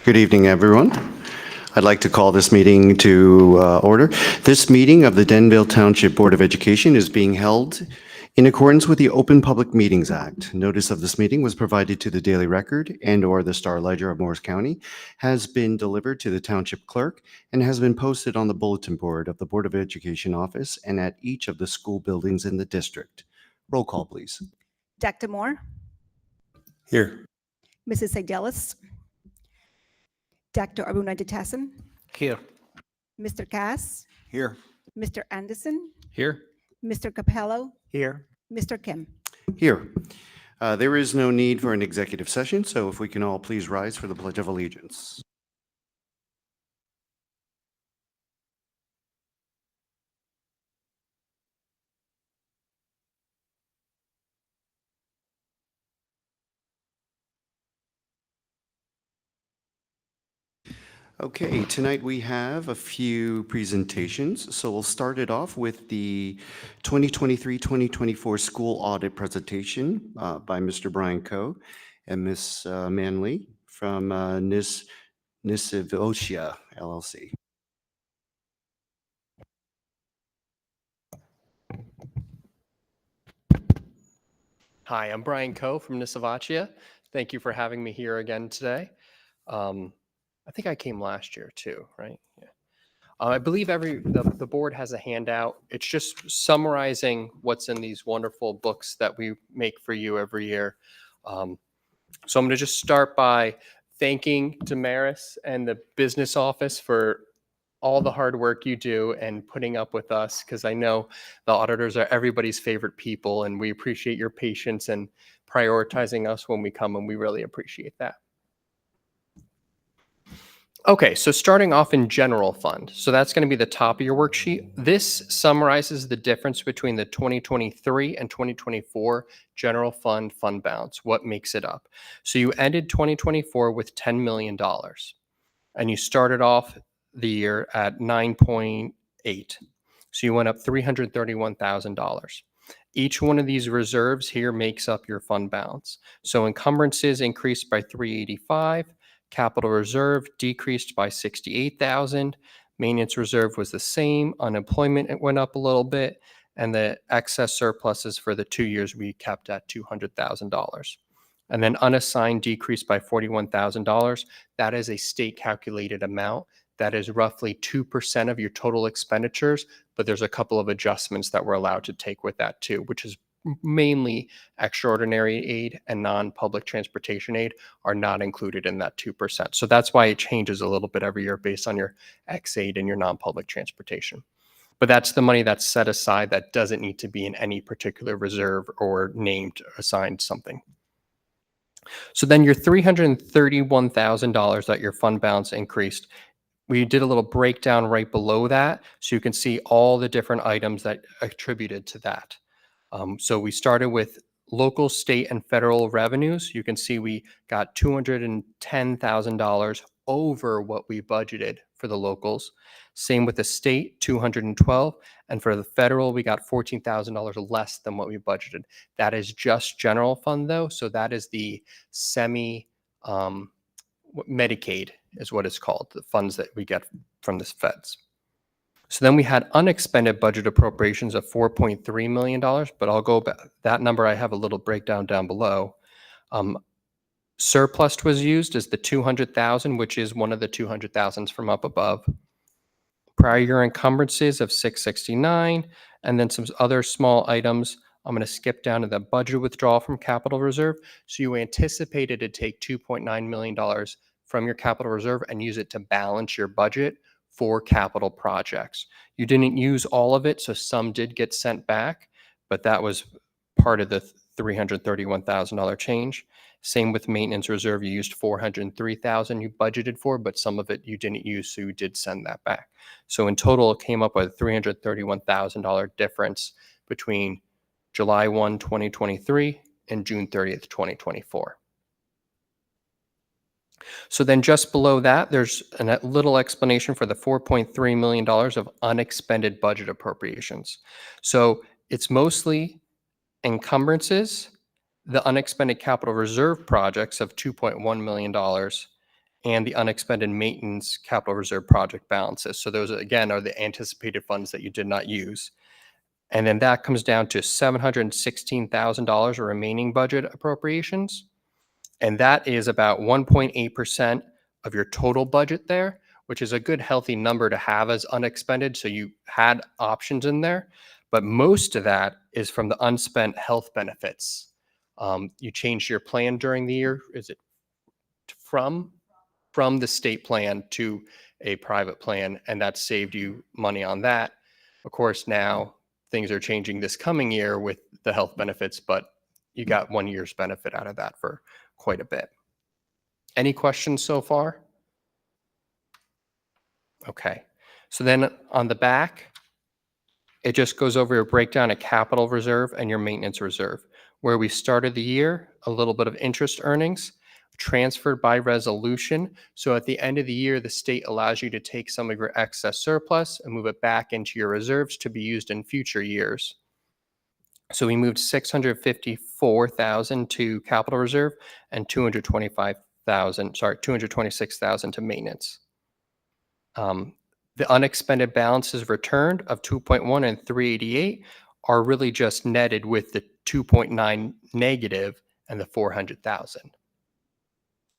Good evening, everyone. I'd like to call this meeting to order. This meeting of the Denville Township Board of Education is being held in accordance with the Open Public Meetings Act. Notice of this meeting was provided to the Daily Record and/or the Star Ledger of Morris County, has been delivered to the Township Clerk, and has been posted on the bulletin board of the Board of Education office and at each of the school buildings in the district. Roll call, please. Dr. Moore, Here. Mrs. Seidelis, Dr. Arunaditasan, Here. Mr. Cass, Here. Mr. Anderson, Here. Mr. Capello, Here. Mr. Kim. Here. There is no need for an executive session, so if we can all please rise for the Pledge of Allegiance. Okay, tonight we have a few presentations. So we'll start it off with the 2023-2024 school audit presentation by Mr. Brian Coe and Ms. Manley from Nisivosha LLC. Hi, I'm Brian Coe from Nisivosha. Thank you for having me here again today. I think I came last year too, right? Yeah. I believe the board has a handout. It's just summarizing what's in these wonderful books that we make for you every year. So I'm going to just start by thanking Damaris and the business office for all the hard work you do and putting up with us, because I know the auditors are everybody's favorite people, and we appreciate your patience and prioritizing us when we come, and we really appreciate that. Okay, so starting off in general fund. So that's going to be the top of your worksheet. This summarizes the difference between the 2023 and 2024 general fund balance, what makes it up. So you ended 2024 with $10 million, and you started off the year at 9.8. So you went up $331,000. Each one of these reserves here makes up your fund balance. So encumbrances increased by 385. Capital reserve decreased by 68,000. Maintenance reserve was the same. Unemployment, it went up a little bit. And the excess surpluses for the 2 years we kept at $200,000. And then unassigned decreased by $41,000. That is a state calculated amount. That is roughly 2% of your total expenditures, but there's a couple of adjustments that we're allowed to take with that too, which is mainly extraordinary aid and non-public transportation aid are not included in that 2%. So that's why it changes a little bit every year based on your X aid and your non-public transportation. But that's the money that's set aside that doesn't need to be in any particular reserve or named or assigned something. So then your $331,000 that your fund balance increased, we did a little breakdown right below that, so you can see all the different items that attributed to that. So we started with local, state, and federal revenues. You can see we got $210,000 over what we budgeted for the locals. Same with the state, 212, and for the federal, we got $14,000 less than what we budgeted. That is just general fund though, so that is the Medicaid is what it's called, the funds that we get from the feds. So then we had unexpended budget appropriations of $4.3 million, but I'll go back. That number I have a little breakdown down below. Surplus was used as the $200,000, which is one of the $200,000s from up above. Prior year encumbrances of $669, and then some other small items. I'm going to skip down to the budget withdrawal from capital reserve. So you anticipated to take $2.9 million from your capital reserve and use it to balance your budget for capital projects. You didn't use all of it, so some did get sent back, but that was part of the $331,000 change. Same with maintenance reserve. You used $403,000 you budgeted for, but some of it you didn't use, so you did send that back. So in total, it came up with a $331,000 difference between July 1, 2023 and June 30th, 2024. So then just below that, there's a little explanation for the $4.3 million of unexpended budget appropriations. So it's mostly encumbrances, the unexpended capital reserve projects of $2.1 million, and the unexpended maintenance capital reserve project balances. So those, again, are the anticipated funds that you did not use. And then that comes down to $716,000 of remaining budget appropriations. And that is about 1.8% of your total budget there, which is a good healthy number to have as unexpended. So you had options in there, but most of that is from the unspent health benefits. You changed your plan during the year. Is it from the state plan to a private plan, and that saved you money on that. Of course, now things are changing this coming year with the health benefits, but you got 1 year's benefit out of that for quite a bit. Any questions so far? Okay. So then on the back, it just goes over a breakdown of capital reserve and your maintenance reserve. Where we started the year, a little bit of interest earnings transferred by resolution. So at the end of the year, the state allows you to take some of your excess surplus and move it back into your reserves to be used in future years. So we moved 654,000 to capital reserve and 226,000 to maintenance. The unexpended balances returned of 2.1 and 388 are really just netted with the 2.9 negative and the 400,000.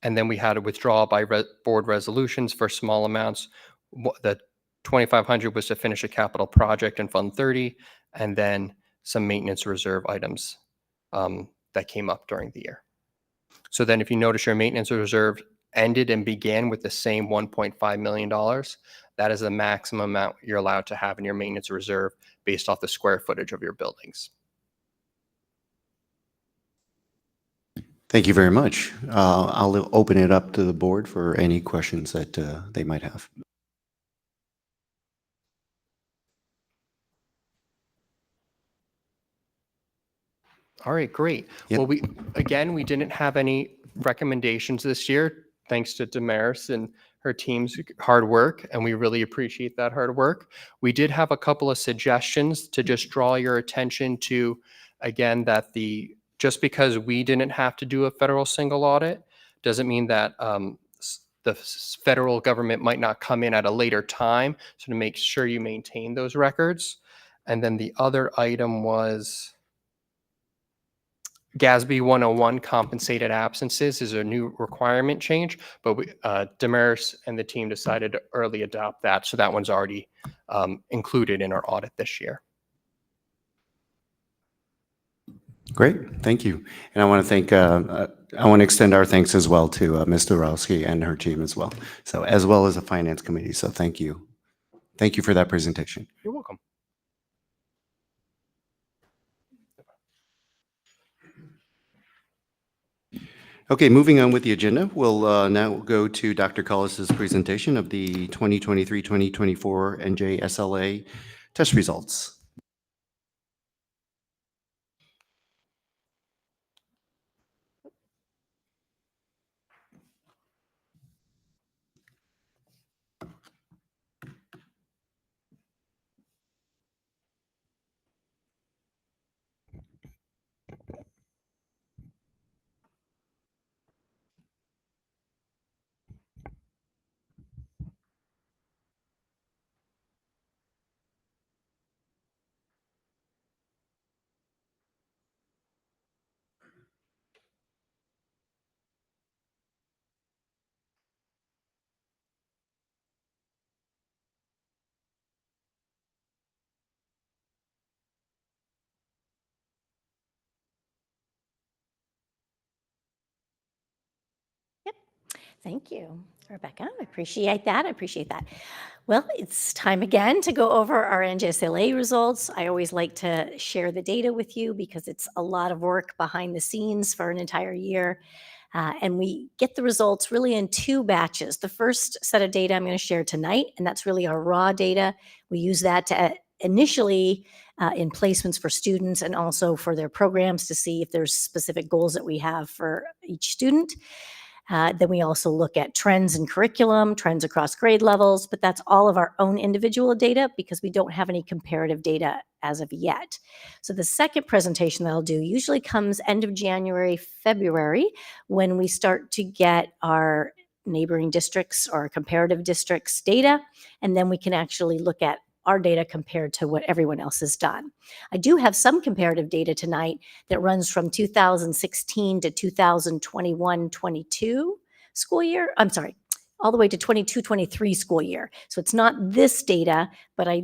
And then we had a withdrawal by board resolutions for small amounts. The 2,500 was to finish a capital project in Fund 30, and then some maintenance reserve items that came up during the year. So then if you notice, your maintenance reserve ended and began with the same $1.5 million. That is the maximum amount you're allowed to have in your maintenance reserve based off the square footage of your buildings. Thank you very much. I'll open it up to the board for any questions that they might have. All right, great. Yep. Well, we didn't have any recommendations this year, thanks to Damaris and her team's hard work, and we really appreciate that hard work. We did have a couple of suggestions to just draw your attention to, again, that just because we didn't have to do a federal single audit doesn't mean that the federal government might not come in at a later time. So to make sure you maintain those records. And then the other item was GASB 101 compensated absences is a new requirement change, but Damaris and the team decided to early adopt that. So that one's already included in our audit this year. Great, thank you. And I want to extend our thanks as well to Ms. Dorowski and her team as well. So as well as the finance committee. So thank you. Thank you for that presentation. You're welcome. Okay, moving on with the agenda, we'll now go to Dr. Collis's presentation of the 2023-2024 NJSLA test results. Thank you, Rebecca. I appreciate that. Well, it's time again to go over our NJSLA results. I always like to share the data with you because it's a lot of work behind the scenes for an entire year. And we get the results really in two batches. The first set of data I'm going to share tonight, and that's really our raw data. We use that to initially in placements for students and also for their programs to see if there's specific goals that we have for each student. Then we also look at trends in curriculum, trends across grade levels, but that's all of our own individual data because we don't have any comparative data as of yet. So the second presentation that I'll do usually comes end of January, February, when we start to get our neighboring districts or comparative districts data, and then we can actually look at our data compared to what everyone else has done. I do have some comparative data tonight that runs from 2016 to 2021-22 school year. I'm sorry, all the way to 22-23 school year. So it's not this data, but I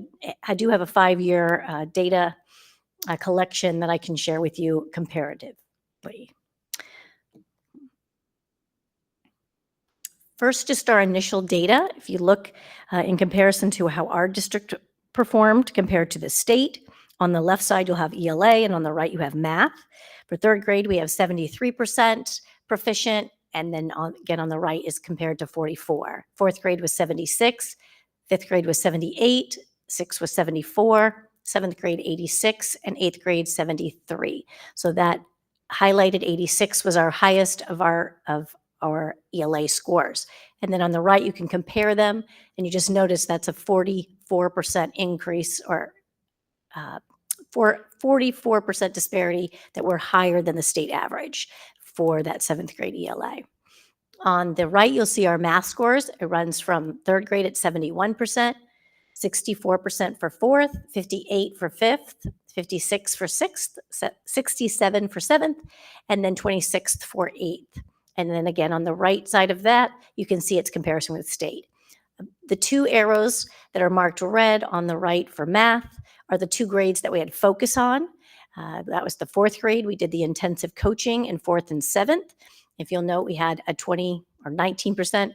do have a 5-year data collection that I can share with you comparatively. First, just our initial data. If you look in comparison to how our district performed compared to the state, on the left side, you'll have ELA, and on the right, you have math. For third grade, we have 73% proficient, and then again, on the right is compared to 44. Fourth grade was 76, fifth grade was 78, sixth was 74, seventh grade 86, and eighth grade 73. So that highlighted 86 was our highest of our ELA scores. And then on the right, you can compare them, and you just notice that's a 44% increase, or 44% disparity that were higher than the state average for that seventh grade ELA. On the right, you'll see our math scores. It runs from third grade at 71%, 64% for fourth, 58 for fifth, 56 for sixth, 67 for seventh, and then 26th for eighth. And then again, on the right side of that, you can see its comparison with state. The two arrows that are marked red on the right for math are the two grades that we had focus on. That was the fourth grade. We did the intensive coaching in fourth and seventh. If you'll note, we had a 20 or 19%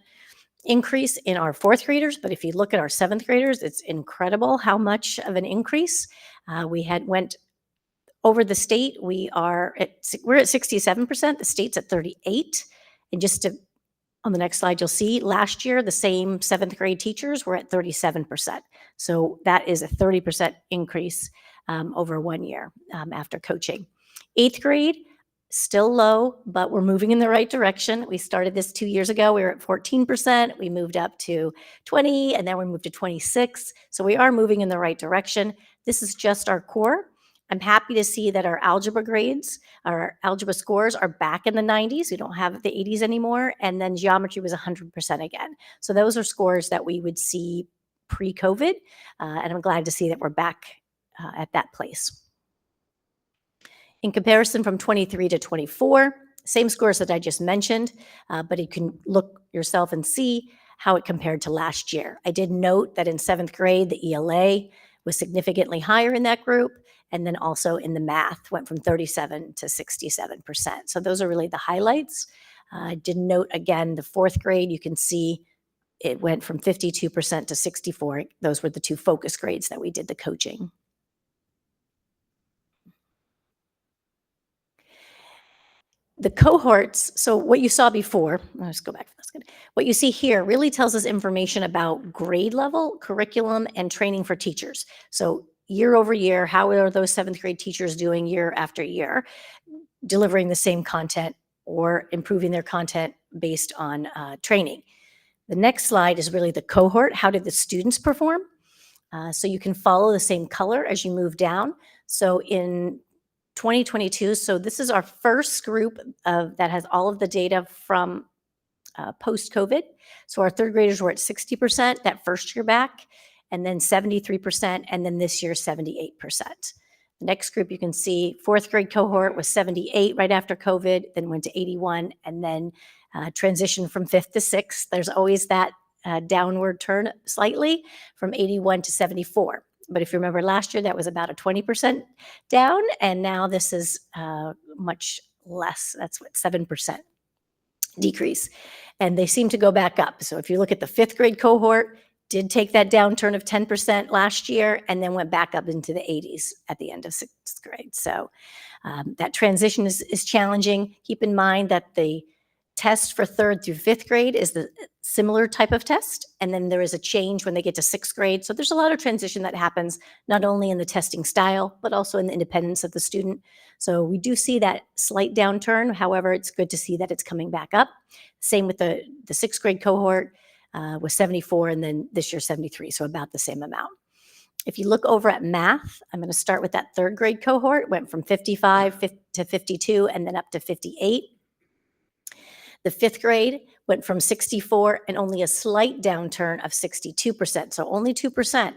increase in our fourth graders, but if you look at our seventh graders, it's incredible how much of an increase. We went over the state. We're at 67%. The state's at 38. And on the next slide, you'll see last year, the same seventh grade teachers were at 37%. So that is a 30% increase over 1 year after coaching. Eighth grade, still low, but we're moving in the right direction. We started this 2 years ago. We were at 14%. We moved up to 20, and then we moved to 26. So we are moving in the right direction. This is just our core. I'm happy to see that our algebra grades, our algebra scores are back in the 90s. We don't have the 80s anymore. And then geometry was 100% again. So those are scores that we would see pre-COVID. And I'm glad to see that we're back at that place. In comparison from 23 to 24, same scores that I just mentioned, but you can look yourself and see how it compared to last year. I did note that in seventh grade, the ELA was significantly higher in that group. And then also in the math went from 37 to 67%. So those are really the highlights. I did note again, the fourth grade, you can see it went from 52% to 64. Those were the two focus grades that we did the coaching. The cohorts, so what you saw before, let's go back, that's good. What you see here really tells us information about grade level, curriculum, and training for teachers. So year over year, how are those seventh grade teachers doing year after year, delivering the same content or improving their content based on training. The next slide is really the cohort. How did the students perform? So you can follow the same color as you move down. So in 2022, so this is our first group that has all of the data from post-COVID. So our third graders were at 60% that first year back, and then 73%, and then this year 78%. The next group you can see, fourth grade cohort was 78 right after COVID, then went to 81, and then transitioned from fifth to sixth. There's always that downward turn slightly from 81 to 74. But if you remember last year, that was about a 20% down, and now this is much less. That's what, 7% decrease. And they seem to go back up. So if you look at the fifth grade cohort, did take that downturn of 10% last year and then went back up into the 80s at the end of sixth grade. So that transition is challenging. Keep in mind that the test for third through fifth grade is the similar type of test. And then there is a change when they get to sixth grade. So there's a lot of transition that happens not only in the testing style, but also in the independence of the student. So we do see that slight downturn. However, it's good to see that it's coming back up. Same with the sixth grade cohort. Was 74, and then this year 73, so about the same amount. If you look over at math, I'm going to start with that third grade cohort, went from 55 to 52, and then up to 58. The fifth grade went from 64 and only a slight downturn of 62%. So only 2%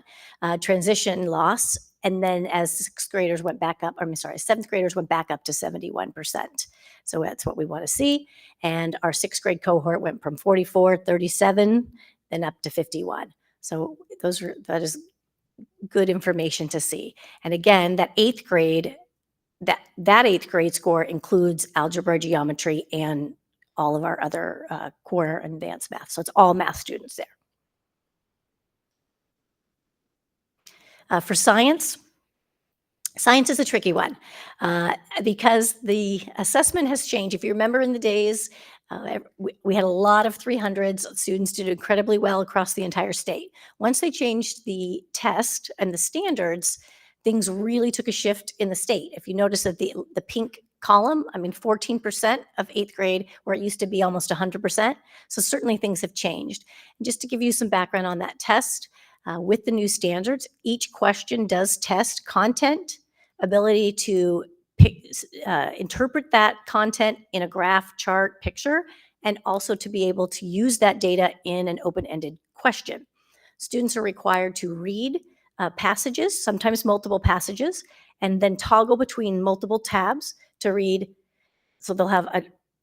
transition loss. And then as sixth graders went back up, seventh graders went back up to 71%. So that's what we want to see. And our sixth grade cohort went from 44, 37, then up to 51. So that is good information to see. And again, that eighth grade score includes algebra, geometry, and all of our other core and advanced math. So it's all math students there. For science is a tricky one because the assessment has changed. If you remember in the days, we had a lot of 300s. Students did incredibly well across the entire state. Once they changed the test and the standards, things really took a shift in the state. If you notice that the pink column, 14% of eighth grade, where it used to be almost 100%. So certainly things have changed. And just to give you some background on that test, with the new standards, each question does test content, ability to interpret that content in a graph, chart, picture, and also to be able to use that data in an open-ended question. Students are required to read passages, sometimes multiple passages, and then toggle between multiple tabs to read. So they'll have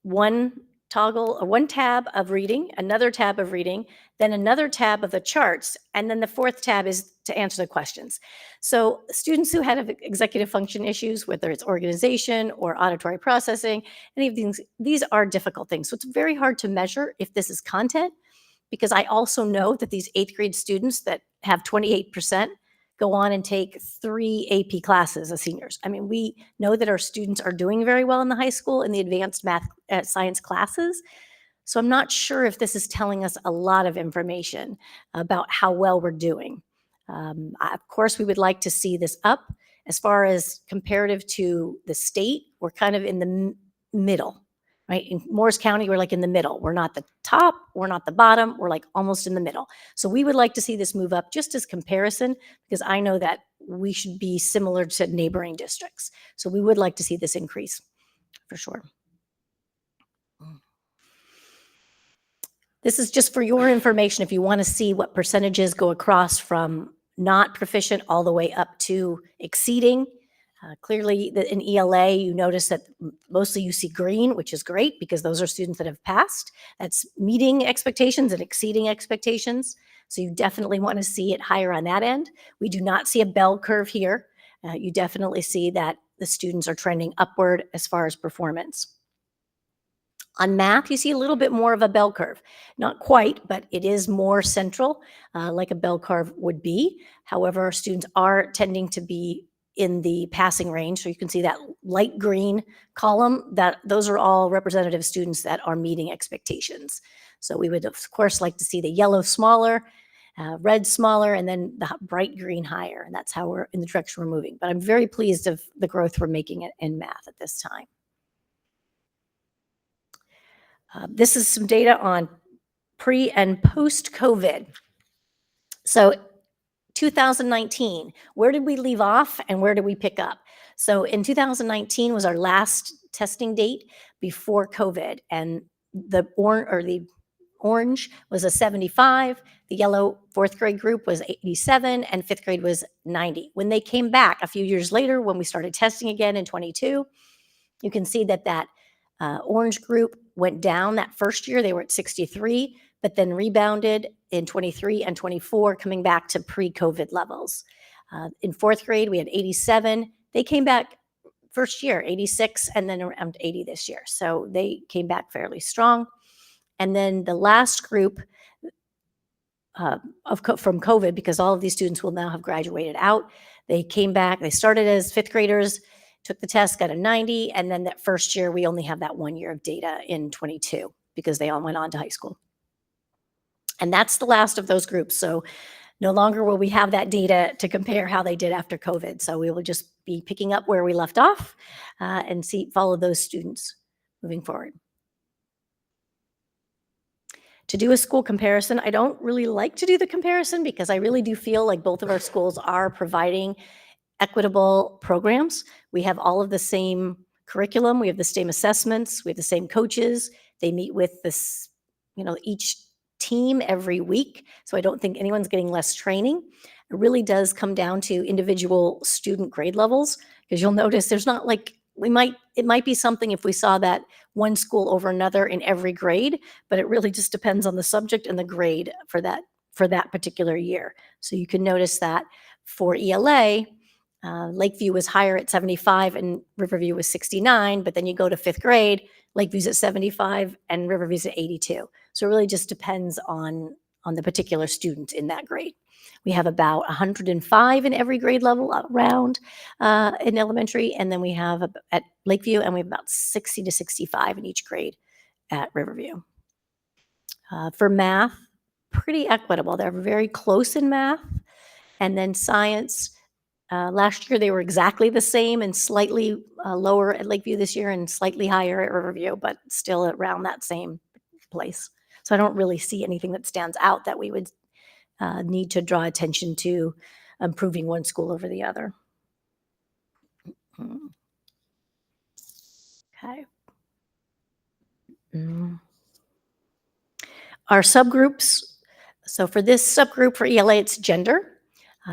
one tab of reading, another tab of reading, then another tab of the charts, and then the fourth tab is to answer the questions. So students who have executive function issues, whether it's organization or auditory processing, any of these are difficult things. So it's very hard to measure if this is content, because I also know that these eighth grade students that have 28% go on and take 3 AP classes as seniors. We know that our students are doing very well in the high school in the advanced math science classes. So I'm not sure if this is telling us a lot of information about how well we're doing. Of course, we would like to see this up. As far as comparative to the state, we're kind of in the middle, right? In Morris County, we're like in the middle. We're not the top, we're not the bottom, we're like almost in the middle. So we would like to see this move up just as comparison, because I know that we should be similar to neighboring districts. So we would like to see this increase for sure. This is just for your information if you want to see what percentages go across from not proficient all the way up to exceeding. Clearly, in ELA, you notice that mostly you see green, which is great because those are students that have passed. That's meeting expectations and exceeding expectations. So you definitely want to see it higher on that end. We do not see a bell curve here. You definitely see that the students are trending upward as far as performance. On math, you see a little bit more of a bell curve. Not quite, but it is more central, like a bell curve would be. However, our students are tending to be in the passing range. So you can see that light green column, those are all representative students that are meeting expectations. So we would, of course, like to see the yellow smaller, red smaller, and then the bright green higher. And that's how we're in the direction we're moving. But I'm very pleased of the growth we're making in math at this time. This is some data on pre and post-COVID. So 2019, where did we leave off and where did we pick up? So in 2019 was our last testing date before COVID, and the orange was a 75, the yellow fourth grade group was 87, and fifth grade was 90. When they came back a few years later, when we started testing again in 22, you can see that orange group went down that first year. They were at 63, but then rebounded in 23 and 24, coming back to pre-COVID levels. In fourth grade, we had 87. They came back first year, 86, and then around 80 this year. So they came back fairly strong. And then the last group from COVID, because all of these students will now have graduated out, they came back. They started as fifth graders, took the test, got a 90, and then that first year, we only have that 1 year of data in 22 because they all went on to high school. And that's the last of those groups. So no longer will we have that data to compare how they did after COVID. So we will just be picking up where we left off and follow those students moving forward. To do a school comparison, I don't really like to do the comparison because I really do feel like both of our schools are providing equitable programs. We have all of the same curriculum. We have the same assessments. We have the same coaches. They meet with this, each team every week. So I don't think anyone's getting less training. It really does come down to individual student grade levels, because you'll notice there's not like, it might be something if we saw that one school over another in every grade, but it really just depends on the subject and the grade for that particular year. So you can notice that for ELA, Lakeview was higher at 75 and Riverview was 69, but then you go to fifth grade, Lakeview's at 75 and Riverview's at 82. So it really just depends on the particular student in that grade. We have about 105 in every grade level around in elementary, and then we have at Lakeview, and we have about 60 to 65 in each grade at Riverview. For math, pretty equitable. They're very close in math. And then science, last year they were exactly the same and slightly lower at Lakeview this year and slightly higher at Riverview, but still around that same place. So I don't really see anything that stands out that we would need to draw attention to improving one school over the other. Okay. Our subgroups. So for this subgroup for ELA, it's gender.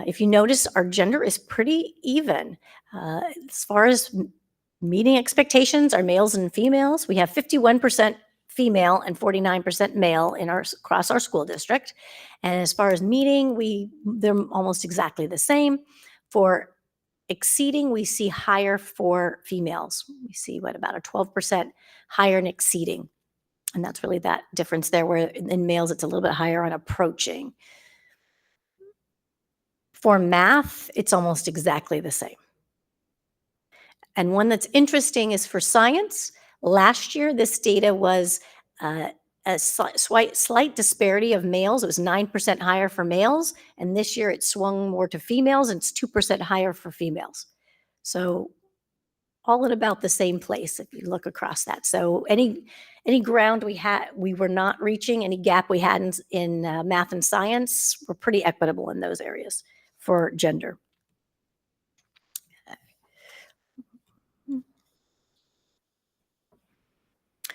If you notice, our gender is pretty even. As far as meeting expectations, our males and females, we have 51% female and 49% male across our school district. And as far as meeting, they're almost exactly the same. For exceeding, we see higher for females. We see about a 12% higher in exceeding. And that's really that difference there, where in males, it's a little bit higher on approaching. For math, it's almost exactly the same. And one that's interesting is for science. Last year, this data was a slight disparity of males. It was 9% higher for males. And this year it swung more to females, and it's 2% higher for females. So all at about the same place if you look across that. So any ground we were not reaching, any gap we had in math and science, we're pretty equitable in those areas for gender.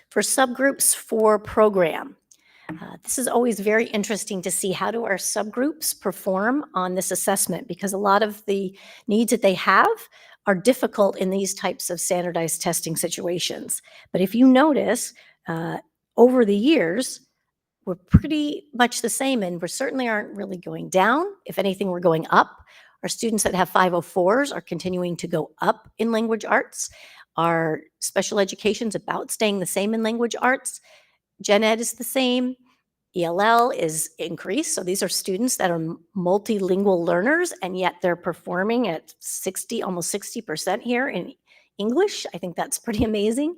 For subgroups for program, this is always very interesting to see how do our subgroups perform on this assessment, because a lot of the needs that they have are difficult in these types of standardized testing situations. But if you notice, over the years, we're pretty much the same, and we certainly aren't really going down. If anything, we're going up. Our students that have 504s are continuing to go up in language arts. Our special education's about staying the same in language arts. Gen Ed is the same. ELL is increased. So these are students that are multilingual learners, and yet they're performing at almost 60% here in English. I think that's pretty amazing.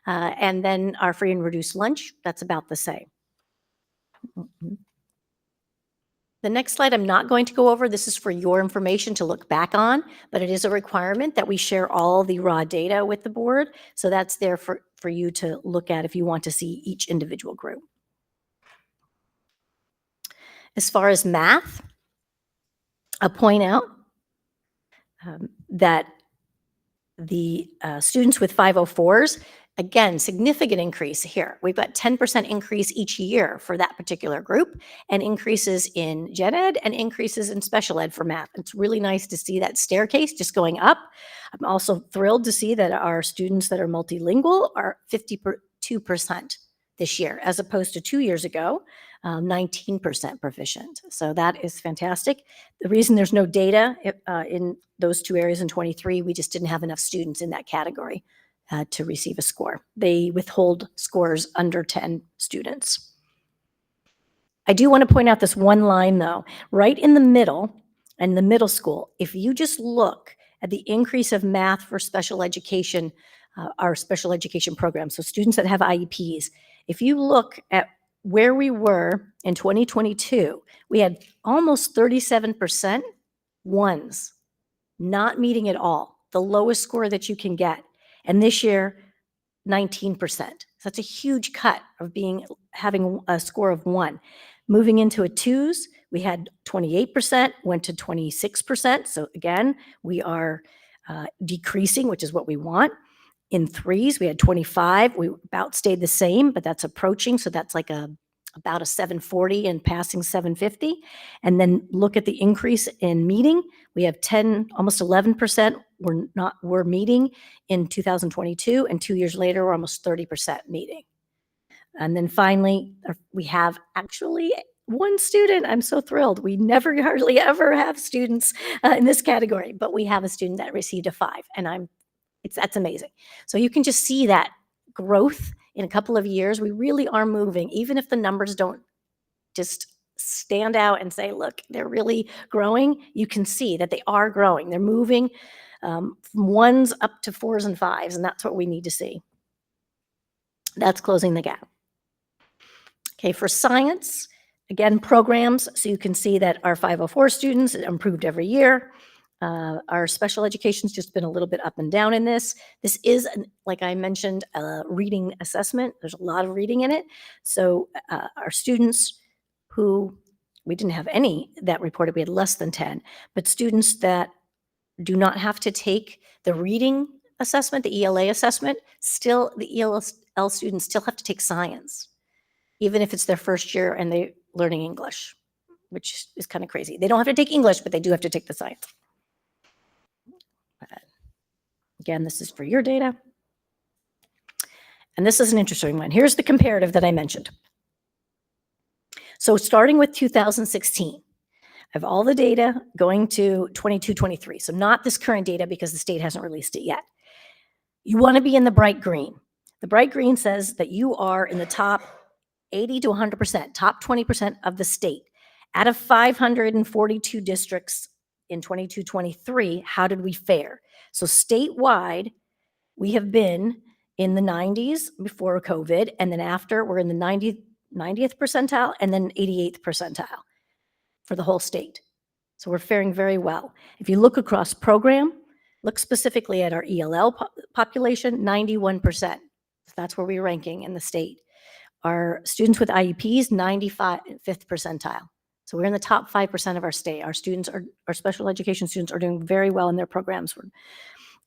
And then our free and reduced lunch, that's about the same. The next slide I'm not going to go over. This is for your information to look back on, but it is a requirement that we share all the raw data with the board. So that's there for you to look at if you want to see each individual group. As far as math, I'll point out that the students with 504s, again, significant increase here. We've got 10% increase each year for that particular group, and increases in gen ed and increases in special ed for math. It's really nice to see that staircase just going up. I'm also thrilled to see that our students that are multilingual are 52% this year, as opposed to 2 years ago, 19% proficient. So that is fantastic. The reason there's no data in those two areas in 23, we just didn't have enough students in that category to receive a score. They withhold scores under 10 students. I do want to point out this one line though, right in the middle, in the middle school, if you just look at the increase of math for special education, our special education program, so students that have IEPs, if you look at where we were in 2022, we had almost 37% ones, not meeting at all, the lowest score that you can get. And this year, 19%. So that's a huge cut of having a score of 1. Moving into a 2s, we had 28%, went to 26%. So again, we are decreasing, which is what we want. In threes, we had 25. We about stayed the same, but that's approaching. So that's like about a 740 and passing 750. And then look at the increase in meeting. We have 10, almost 11% were meeting in 2022. And 2 years later, we're almost 30% meeting. And then finally, we have actually one student. I'm so thrilled. We never hardly ever have students in this category, but we have a student that received a 5, and that's amazing. So you can just see that growth in a couple of years. We really are moving, even if the numbers don't just stand out and say, look, they're really growing. You can see that they are growing. They're moving from 1s up to 4s and 5s, and that's what we need to see. That's closing the gap. Okay, for science, again, programs. So you can see that our 504 students improved every year. Our special education's just been a little bit up and down in this. This is, like I mentioned, a reading assessment. There's a lot of reading in it. So our students who, we didn't have any that reported, we had less than 10, but students that do not have to take the reading assessment, the ELA assessment, still, the ELL students still have to take science, even if it's their first year and they're learning English, which is kind of crazy. They don't have to take English, but they do have to take the science. Again, this is for your data. And this is an interesting one. Here's the comparative that I mentioned. So starting with 2016, I have all the data going to 22-23. So not this current data because the state hasn't released it yet. You want to be in the bright green. The bright green says that you are in the top 80 to 100%, top 20% of the state. Out of 542 districts in 22-23, how did we fare? So statewide, we have been in the 90s before COVID, and then after, we're in the 90th percentile and then 88th percentile for the whole state. So we're faring very well. If you look across program, look specifically at our ELL population, 91%. So that's where we're ranking in the state. Our students with IEPs, 95th percentile. So we're in the top 5% of our state. Our special education students are doing very well in their programs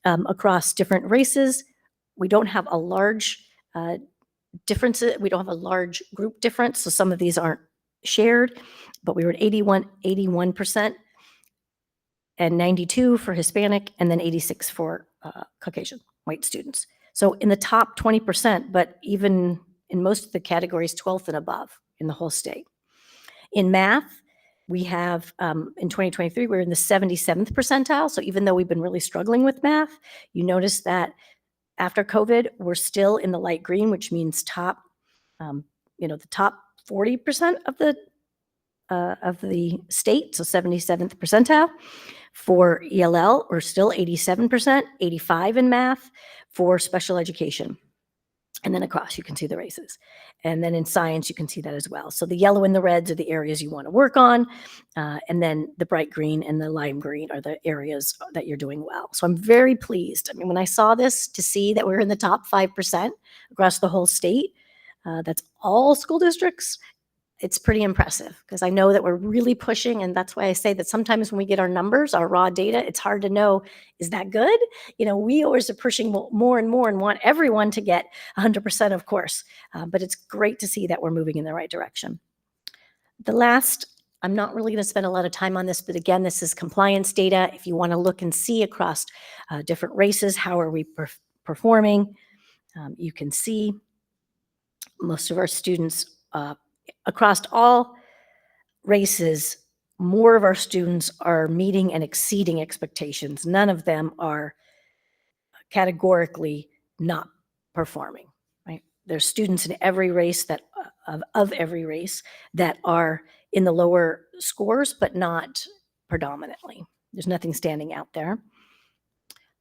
across different races. We don't have a large differences. We don't have a large group difference. So some of these aren't shared, but we were at 81% and 92 for Hispanic, and then 86 for Caucasian white students. So in the top 20%, but even in most of the categories, 12th and above in the whole state. In math, we have, in 2023, we're in the 77th percentile. So even though we've been really struggling with math, you notice that after COVID, we're still in the light green, which means top, the top 40% of the state, so 77th percentile. For ELL, we're still 87%, 85 in math for special education. And then across, you can see the races. And then in science, you can see that as well. So the yellow and the reds are the areas you want to work on. And then the bright green and the lime green are the areas that you're doing well. So I'm very pleased. I mean, when I saw this, to see that we're in the top 5% across the whole state, that's all school districts, it's pretty impressive because I know that we're really pushing. And that's why I say that sometimes when we get our numbers, our raw data, it's hard to know, is that good? We always are pushing more and more and want everyone to get 100%, of course. But it's great to see that we're moving in the right direction. The last, I'm not really going to spend a lot of time on this, but again, this is compliance data. If you want to look and see across different races, how are we performing? You can see most of our students across all races, more of our students are meeting and exceeding expectations. None of them are categorically not performing, right? There's students in every race that of every race that are in the lower scores, but not predominantly. There's nothing standing out there.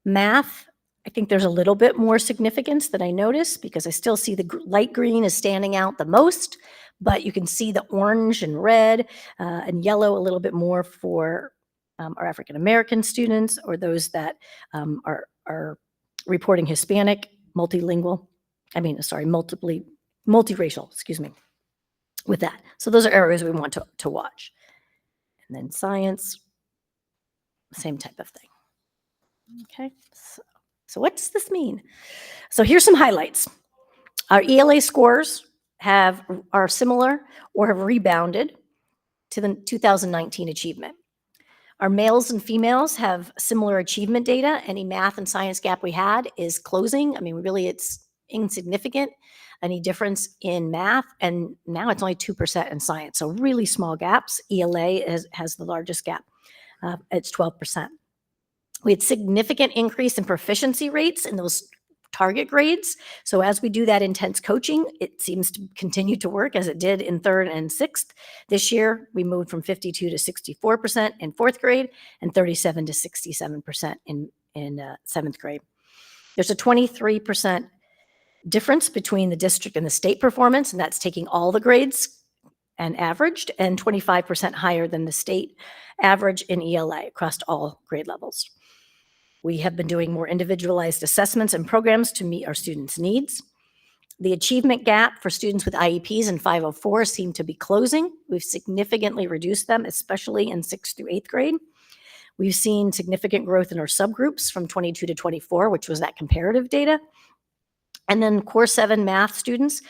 Math, I think there's a little bit more significance that I notice because I still see the light green is standing out the most, but you can see the orange and red and yellow a little bit more for our African-American students or those that are reporting Hispanic, multiracial, with that. So those are areas we want to watch. And then science, same type of thing. Okay, so So what does this mean? So here's some highlights. Our ELA scores are similar or have rebounded to the 2019 achievement. Our males and females have similar achievement data. Any math and science gap we had is closing. I mean, really, it's insignificant, any difference in math, and now it's only 2% in science. So really small gaps. ELA has the largest gap. It's 12%. We had significant increase in proficiency rates in those target grades. So as we do that intense coaching, it seems to continue to work as it did in 3rd and 6th. This year, we moved from 52 to 64% in 4th grade and 37 to 67% in 7th grade. There's a 23% difference between the district and the state performance, and that's taking all the grades and averaged, and 25% higher than the state average in ELA across all grade levels. We have been doing more individualized assessments and programs to meet our students' needs. The achievement gap for students with IEPs and 504 seem to be closing. We've significantly reduced them, especially in 6th through 8th grade. We've seen significant growth in our subgroups from 22 to 24, which was that comparative data. And then Core 7 math students,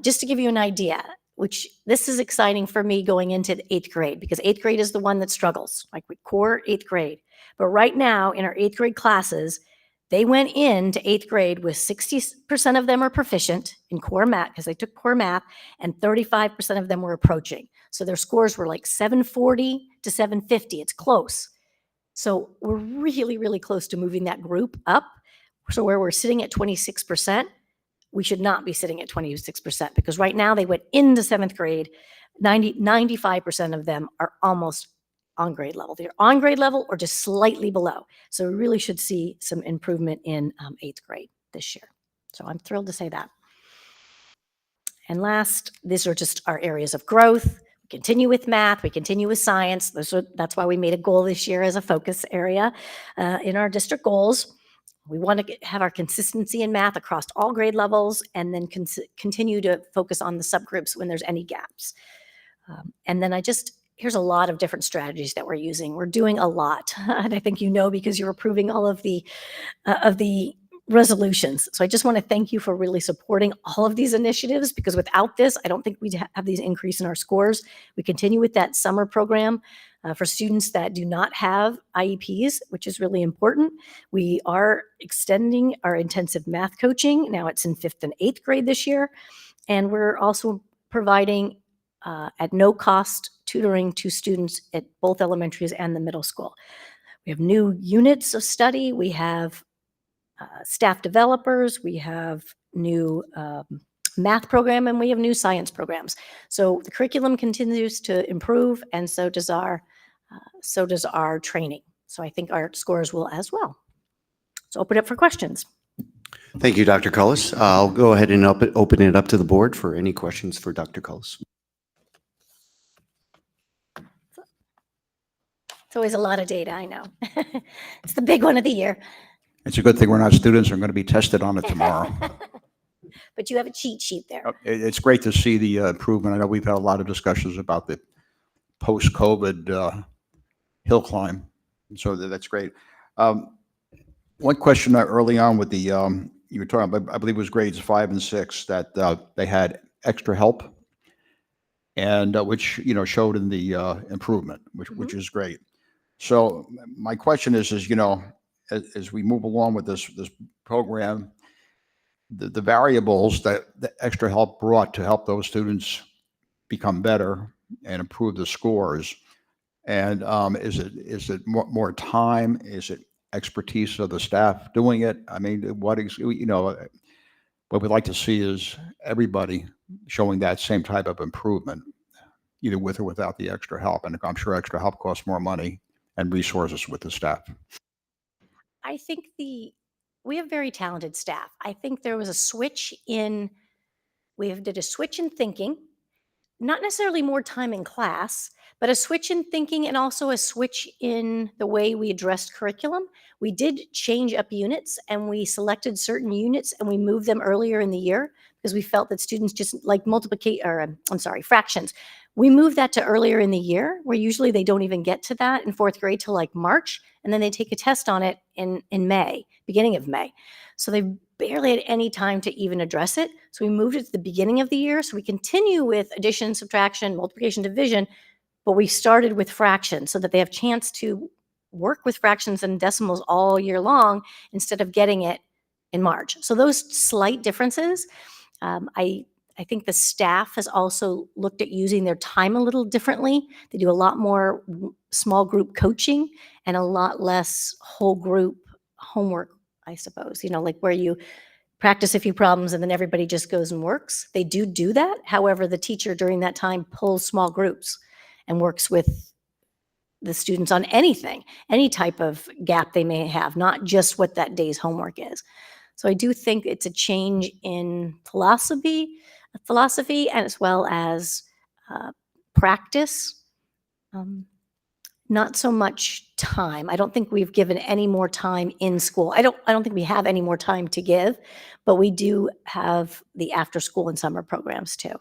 just to give you an idea, which this is exciting for me going into the 8th grade, because 8th grade is the one that struggles, like with core 8th grade. But right now in our 8th grade classes, they went into 8th grade with 60% of them are proficient in core math because they took core math, and 35% of them were approaching. So their scores were like 740 to 750. It's close. So we're really, really close to moving that group up. So where we're sitting at 26%, we should not be sitting at 26% because right now they went into 7th grade. 95% of them are almost on grade level. They're on grade level or just slightly below. So we really should see some improvement in 8th grade this year. So I'm thrilled to say that. And last, these are just our areas of growth. We continue with math, we continue with science. That's why we made a goal this year as a focus area in our district goals. We want to have our consistency in math across all grade levels and then continue to focus on the subgroups when there's any gaps. And then here's a lot of different strategies that we're using. We're doing a lot, and I think you know because you're approving all of the resolutions. So I just want to thank you for really supporting all of these initiatives, because without this, I don't think we'd have these increase in our scores. We continue with that summer program for students that do not have IEPs, which is really important. We are extending our intensive math coaching. Now it's in 5th and 8th grade this year. And we're also providing at no cost tutoring to students at both elementaries and the middle school. We have new units of study. We have staff developers. We have new math program, and we have new science programs. So the curriculum continues to improve, and so does our training. So I think our scores will as well. So open it up for questions. Thank you, Dr. Cullis. I'll go ahead and open it up to the board for any questions for Dr. Cullis. It's always a lot of data, I know. It's the big one of the year. It's a good thing we're not students. We're going to be tested on it tomorrow. But you have a cheat sheet there. It's great to see the improvement. I know we've had a lot of discussions about the post-COVID hill climb. So that's great. One question early on with the, you were talking about, I believe it was grades 5 and 6, that they had extra help, and which, showed in the improvement, which is great. So my question is, as we move along with this program, the variables that the extra help brought to help those students become better and improve the scores, and is it more time? Is it expertise of the staff doing it? I mean, what we'd like to see is everybody showing that same type of improvement, either with or without the extra help. And I'm sure extra help costs more money and resources with the staff. I think we have very talented staff. I think there was a switch in, did a switch in thinking, not necessarily more time in class, but a switch in thinking and also a switch in the way we addressed curriculum. We did change up units, and we selected certain units and we moved them earlier in the year because we felt that students just like fractions We moved that to earlier in the year, where usually they don't even get to that in fourth grade till like March, and then they take a test on it in May, beginning of May. So they barely had any time to even address it. So we moved it to the beginning of the year. So we continue with addition, subtraction, multiplication, division, but we started with fractions so that they have chance to work with fractions and decimals all year long instead of getting it in March. So those slight differences, I think the staff has also looked at using their time a little differently. They do a lot more small group coaching and a lot less whole group homework, I suppose, like where you practice a few problems and then everybody just goes and works. They do that. However, the teacher during that time pulls small groups and works with the students on anything, any type of gap they may have, not just what that day's homework is. So I do think it's a change in philosophy and as well as practice. Not so much time. I don't think we've given any more time in school. I don't think we have any more time to give, but we do have the after school and summer programs too.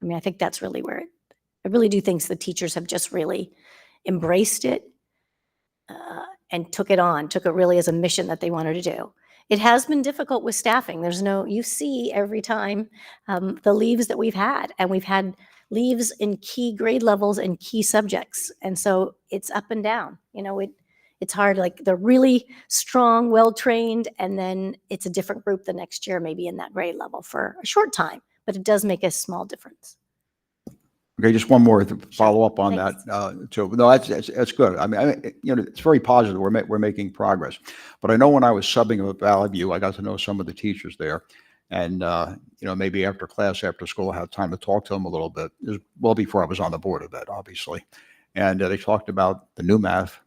I mean, I think that's really where I really do think the teachers have just really embraced it and took it really as a mission that they wanted to do. It has been difficult with staffing. You see every time the leaves that we've had, and we've had leaves in key grade levels and key subjects. And so it's up and down. It's hard, like they're really strong, well-trained, and then it's a different group the next year, maybe in that grade level for a short time, but it does make a small difference. Okay, just one more to follow up on Thanks. that. So no, that's good. I mean, it's very positive. We're making progress. But I know when I was subbing at Valley View, I got to know some of the teachers there, and maybe after class, after school, I had time to talk to them a little bit. It was well before I was on the board of that, obviously, and they talked about the new math,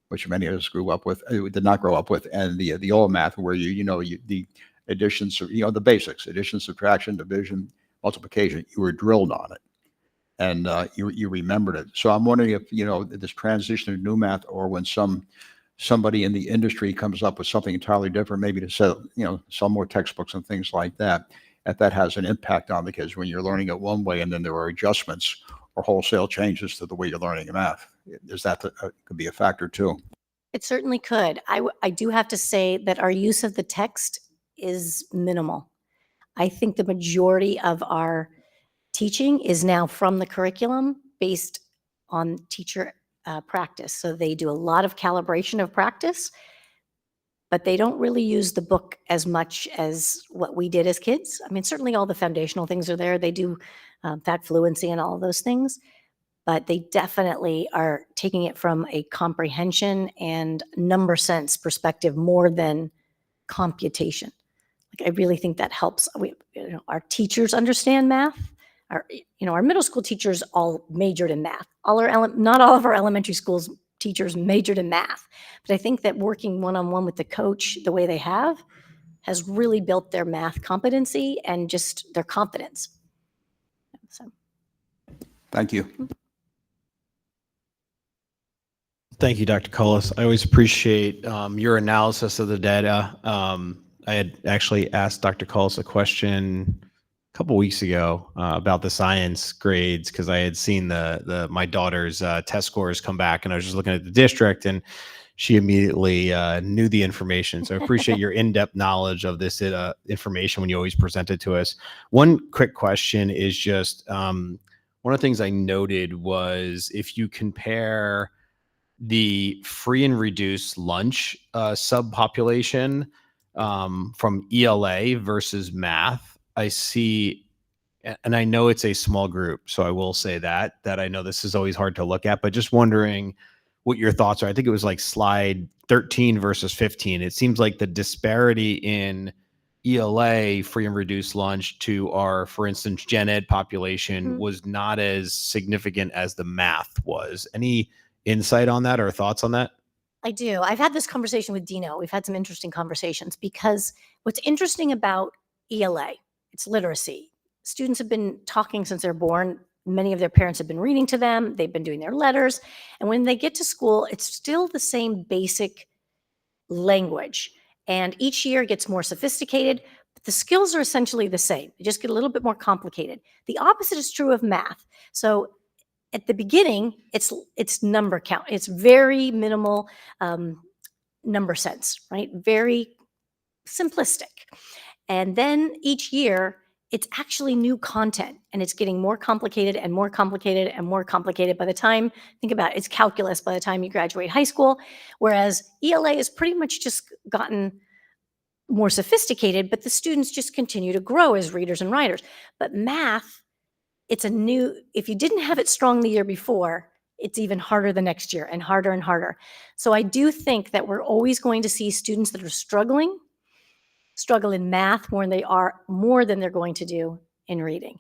which many of us grew up with, did not grow up with, and the old math where the additions, the basics, addition, subtraction, division, multiplication, you were drilled on it. And you remembered it. So I'm wondering if, this transition to new math, or when somebody in the industry comes up with something entirely different, maybe to sell, sell more textbooks and things like that, if that has an impact on the kids when you're learning it one way and then there are adjustments or wholesale changes to the way you're learning math. Is that could be a factor too? It certainly could. I do have to say that our use of the text is minimal. I think the majority of our teaching is now from the curriculum based on teacher practice. So they do a lot of calibration of practice, but they don't really use the book as much as what we did as kids. I mean, certainly all the foundational things are there. They do fat fluency and all of those things, but they definitely are taking it from a comprehension and number sense perspective more than computation. Like, I really think that helps. Our teachers understand math. Our middle school teachers all majored in math. Not all of our elementary schools teachers majored in math, but I think that working one-on-one with the coach the way they have has really built their math competency and just their confidence. So, Thank you. Thank you, Dr. Cullis. I always appreciate your analysis of the data. I had actually asked Dr. Cullis a question a couple weeks ago about the science grades, because I had seen my daughter's test scores come back, and I was just looking at the district, and she immediately knew the information. So I appreciate your in-depth knowledge of this information when you always present it to us. One quick question is just one of the things I noted was if you compare the free and reduced lunch subpopulation from ELA versus math, I see, and I know it's a small group, so I will say that I know this is always hard to look at, but just wondering what your thoughts are. I think it was like slide 13 versus 15. It seems like the disparity in ELA, free and reduced lunch, to our, for instance, gen ed population was not as significant as the math was. Any insight on that or thoughts on that? I do. I've had this conversation with Dino. We've had some interesting conversations, because what's interesting about ELA, it's literacy. Students have been talking since they're born. Many of their parents have been reading to them. They've been doing their letters. And when they get to school, it's still the same basic language. And each year it gets more sophisticated, but the skills are essentially the same. They just get a little bit more complicated. The opposite is true of math. So at the beginning, it's number count. It's very minimal number sense, right? Very simplistic. And then each year, it's actually new content, and it's getting more complicated and more complicated and more complicated. By the time, think about it, it's calculus by the time you graduate high school, whereas ELA has pretty much just gotten more sophisticated, but the students just continue to grow as readers and writers. But math, it's a new, if you didn't have it strong the year before, it's even harder the next year and harder and harder. So I do think that we're always going to see students that are struggle in math more than they're going to do in reading,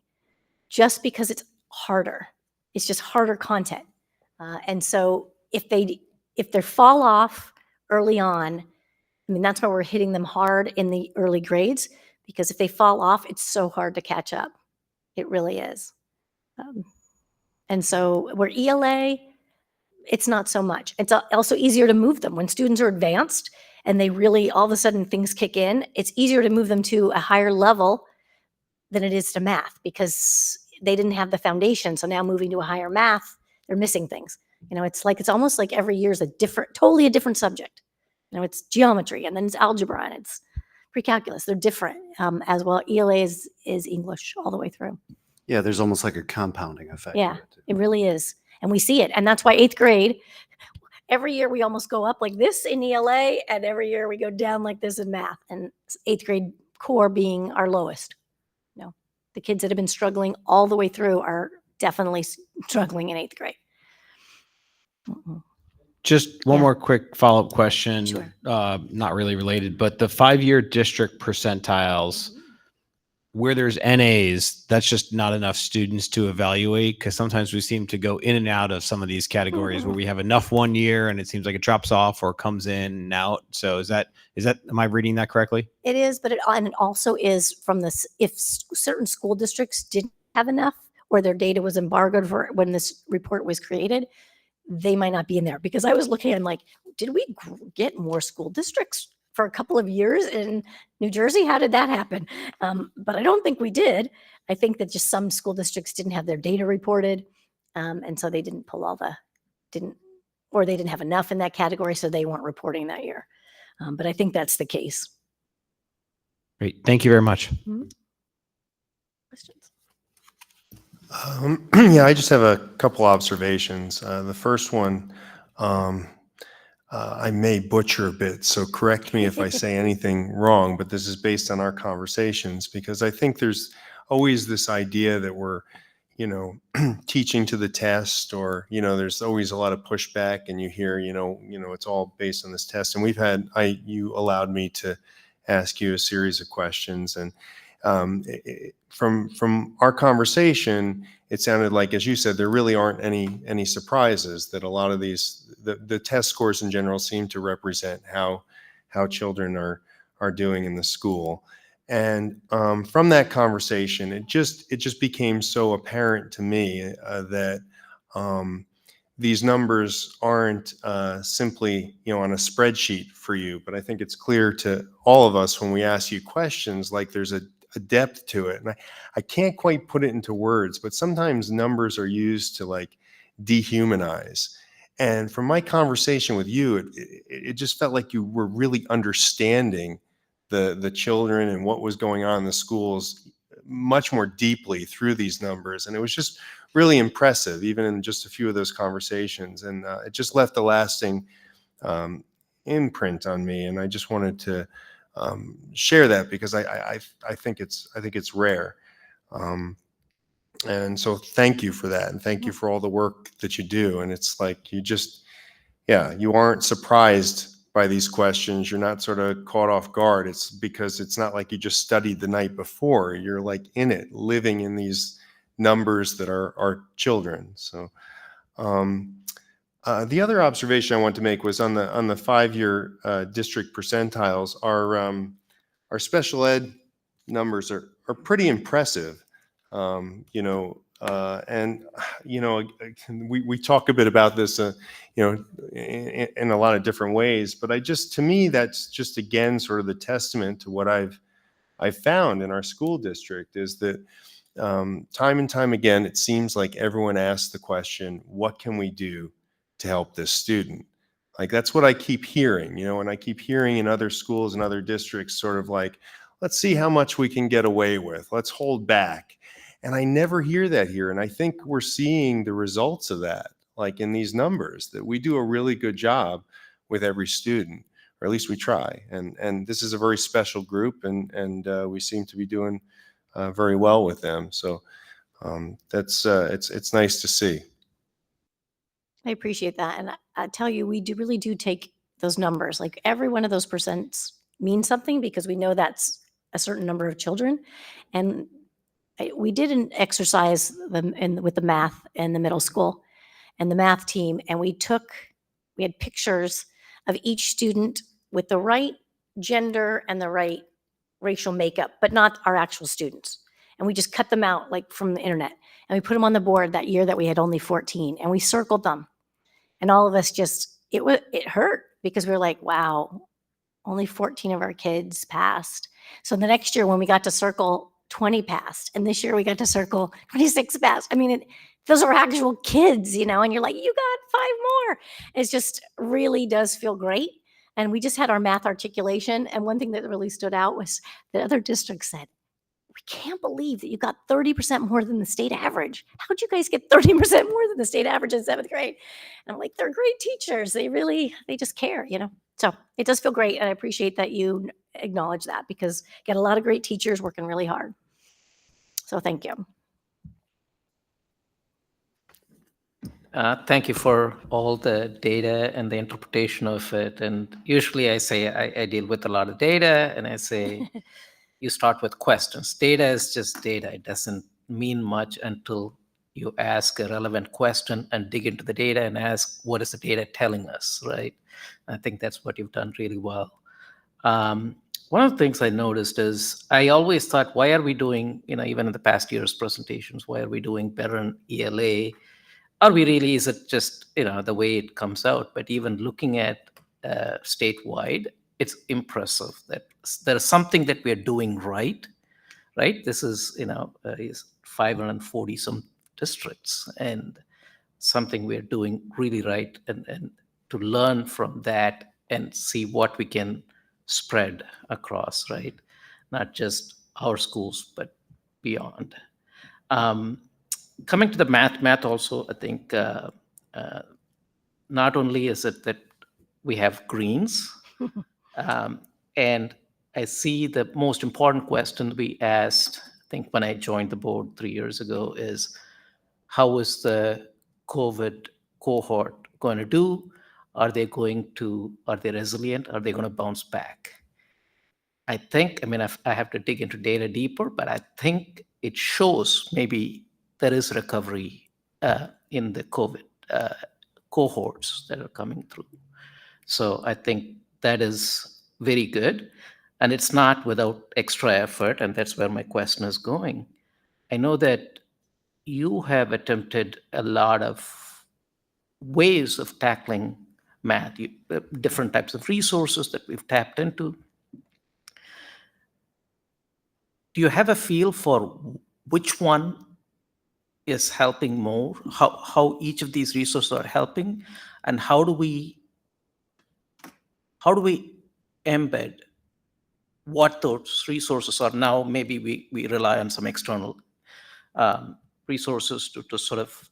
just because it's harder. It's just harder content. And so if they fall off early on, I mean, that's why we're hitting them hard in the early grades, because if they fall off, it's so hard to catch up. It really is. And so where ELA, it's not so much. It's also easier to move them when students are advanced and they really, all of a sudden things kick in. It's easier to move them to a higher level than it is to math, because they didn't have the foundation. So now moving to a higher math, they're missing things. You know, it's almost like every year is totally a different subject. You know, it's geometry, and then it's algebra, and it's pre-calculus. They're different as well. ELA is English all the way through. Yeah, there's almost like a compounding effect. Yeah, to it, too. it really is. And we see it. And that's why 8th grade, every year we almost go up like this in ELA, and every year we go down like this in math. And 8th grade core being our lowest. You know, the kids that have been struggling all the way through are definitely struggling in 8th grade. Just one Yeah. more quick follow-up question, Sure. not really related, but the 5-year district percentiles, where there's NAs, that's just not enough students to evaluate, because sometimes we seem to go in and out of some of these categories where we have enough one year and it seems like it drops off or comes in and out. So is that, am I reading that correctly? It is, but it also is from this, if certain school districts didn't have enough, or their data was embargoed for when this report was created, they might not be in there. Because I was looking and like, did we get more school districts for a couple of years in New Jersey? How did that happen? But I don't think we did. I think that just some school districts didn't have their data reported. And so they didn't pull or they didn't have enough in that category, so they weren't reporting that year. But I think that's the case. Great. Thank you very much. Questions? Yeah, I just have a couple observations. The first one, I may butcher a bit, so correct me if I say anything wrong, but this is based on our conversations, because I think there's always this idea that we're, teaching to the test, or, there's always a lot of pushback, and you hear, it's all based on this test. And you allowed me to ask you a series of questions, and from our conversation, it sounded like, as you said, there really aren't any surprises, that a lot of the test scores in general seem to represent how children are doing in the school. And from that conversation, it just became so apparent to me that these numbers aren't simply, on a spreadsheet for you, but I think it's clear to all of us when we ask you questions, like there's a depth to it. And I can't quite put it into words, but sometimes numbers are used to like dehumanize. And from my conversation with you, it just felt like you were really understanding the children and what was going on in the schools much more deeply through these numbers. And it was just really impressive, even in just a few of those conversations. And it just left a lasting imprint on me. And I just wanted to share that, because I think it's rare. And so thank you for that. And thank you for all the work that you do. And it's like, you aren't surprised by these questions. You're not sort of caught off guard. It's because it's not like you just studied the night before. You're like in it, living in these numbers that are children. So the other observation I want to make was on the 5-year district percentiles. Our special ed numbers are pretty impressive. And we talk a bit about this, in a lot of different ways. But to me, that's just again sort of the testament to what I've found in our school district, is that time and time again, it seems like everyone asks the question, what can we do to help this student? Like, that's what I keep hearing, and I keep hearing in other schools and other districts sort of like, let's see how much we can get away with. Let's hold back. And I never hear that here. And I think we're seeing the results of that, like in these numbers, that we do a really good job with every student, or at least we try. And this is a very special group, and we seem to be doing very well with them. So that's it's nice to see. I appreciate that. And I tell you, we really do take those numbers. Like every one of those percents means something because we know that's a certain number of children. And we did an exercise with the math in the middle school and the math team. And we had pictures of each student with the right gender and the right racial makeup, but not our actual students. And we just cut them out like from the internet. And we put them on the board that year that we had only 14, and we circled them. And all of us it hurt because we were like, wow, only 14 of our kids passed. So the next year when we got to circle, 20 passed. And this year we got to circle, 26 passed. I mean, those are actual kids, and you're like, you got 5 more. It just really does feel great. And we just had our math articulation. And one thing that really stood out was the other districts said, we can't believe that you got 30% more than the state average. How'd you guys get 30% more than the state average in 7th grade? And I'm like, they're great teachers. They just care, So it does feel great. And I appreciate that you acknowledge that because got a lot of great teachers working really hard. So thank you. Thank you for all the data and the interpretation of it. And usually I say I deal with a lot of data, and I say you start with questions. Data is just data. It doesn't mean much until you ask a relevant question and dig into the data and ask, what is the data telling us, right? I think that's what you've done really well. One of the things I noticed is I always thought, why are we doing, even in the past year's presentations, why are we doing better in ELA? Are we really, is it just, the way it comes out? But even looking at statewide, it's impressive that there's something that we're doing right? This is, is 540 some districts, and something we're doing really right, and to learn from that and see what we can spread across, right? Not just our schools, but beyond. Coming to the math also, I think not only is it that we have greens, and I see the most important question we asked, I think when I joined the board 3 years ago, is how is the COVID cohort going to do? Are they resilient? Are they going to bounce back? I think, I have to dig into data deeper, but I think it shows maybe there is recovery in the COVID cohorts that are coming through. So I think that is very good. And it's not without extra effort, and that's where my question is going. I know that you have attempted a lot of ways of tackling math, different types of resources that we've tapped into. Do you have a feel for which one is helping more, how each of these resources are helping, and how do we embed what those resources are? Now maybe we rely on some external resources to sort of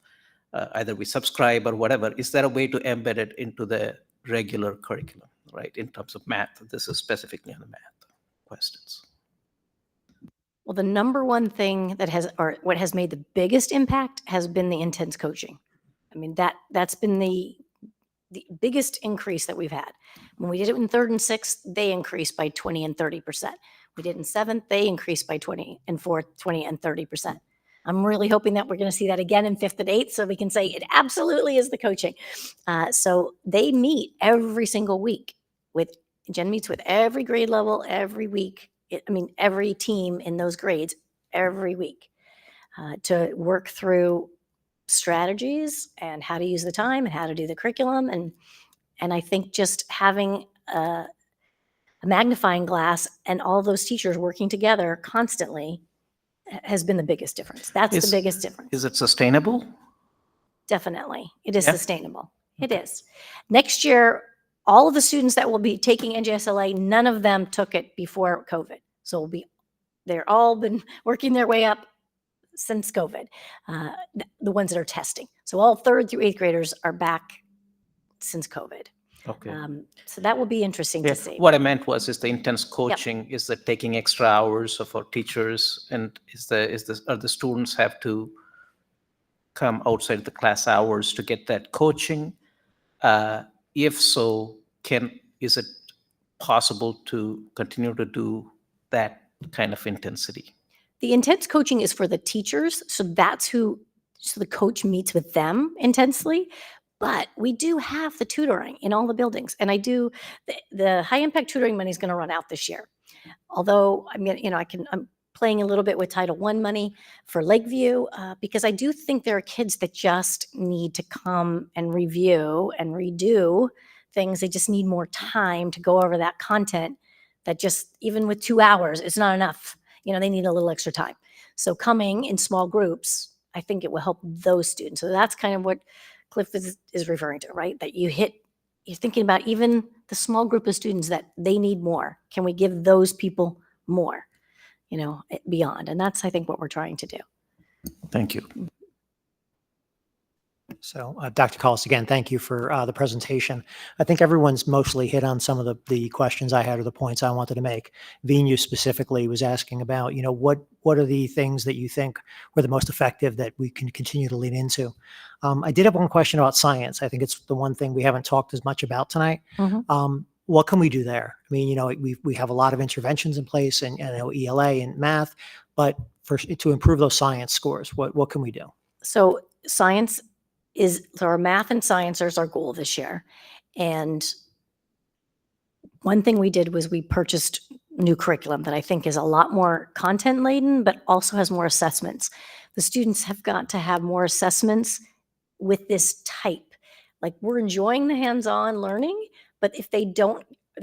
either we subscribe or whatever. Is there a way to embed it into the regular curriculum, right, in terms of math? This is specifically on the math questions. Well, the number one thing what has made the biggest impact has been the intense coaching. That's been the biggest increase that we've had. When we did it in 3rd and 6th, they increased by 20 and 30%. We did in 7th, they increased by 20, and 4th, 20 and 30%. I'm really hoping that we're going to see that again in 5th and 8th, so we can say it absolutely is the coaching. So they meet every single week Jen meets with every grade level every week. Every team in those grades every week to work through strategies and how to use the time and how to do the curriculum. And I think just having a magnifying glass and all those teachers working together constantly has been the biggest difference. That's Is- the biggest difference. Is it sustainable? Definitely. It is Yeah? sustainable. It is. Next year, all of the students that will be taking NGSLA, none of them took it before COVID. So they're all been working their way up since COVID, the ones that are testing. So all 3rd through 8th graders are back since COVID. Okay. So that will be interesting Yeah, to see. what I meant was, is the intense coaching, is the taking extra hours for teachers, and are the students have to come outside the class hours to get that coaching? If so, is it possible to continue to do that kind of intensity? The intense coaching is for the teachers. So so the coach meets with them intensely. But we do have the tutoring in all the buildings. And the high impact tutoring money is going to run out this year. Although I'm playing a little bit with Title I money for Lakeview, because I do think there are kids that just need to come and review and redo things. They just need more time to go over that content that just, even with 2 hours, it's not enough. They need a little extra time. So coming in small groups, I think it will help those students. So that's kind of what Cliff is referring to, right? That you're thinking about even the small group of students that they need more. Can we give those people more, beyond? And that's, I think, what we're trying to do. Thank you. So, Dr. Collis, again, thank you for the presentation. I think everyone's mostly hit on some of the questions I had or the points I wanted to make. Vinu specifically was asking about, what are the things that you think were the most effective that we can continue to lean into? I did have one question about science. I think it's the one thing we haven't talked as much about tonight. What can we do there? I mean, we have a lot of interventions in place and ELA and math, but to improve those science scores, what can we do? So our math and science is our goal this year. And one thing we did was we purchased new curriculum that I think is a lot more content laden, but also has more assessments. The students have got to have more assessments with this type. Like, we're enjoying the hands-on learning, but if they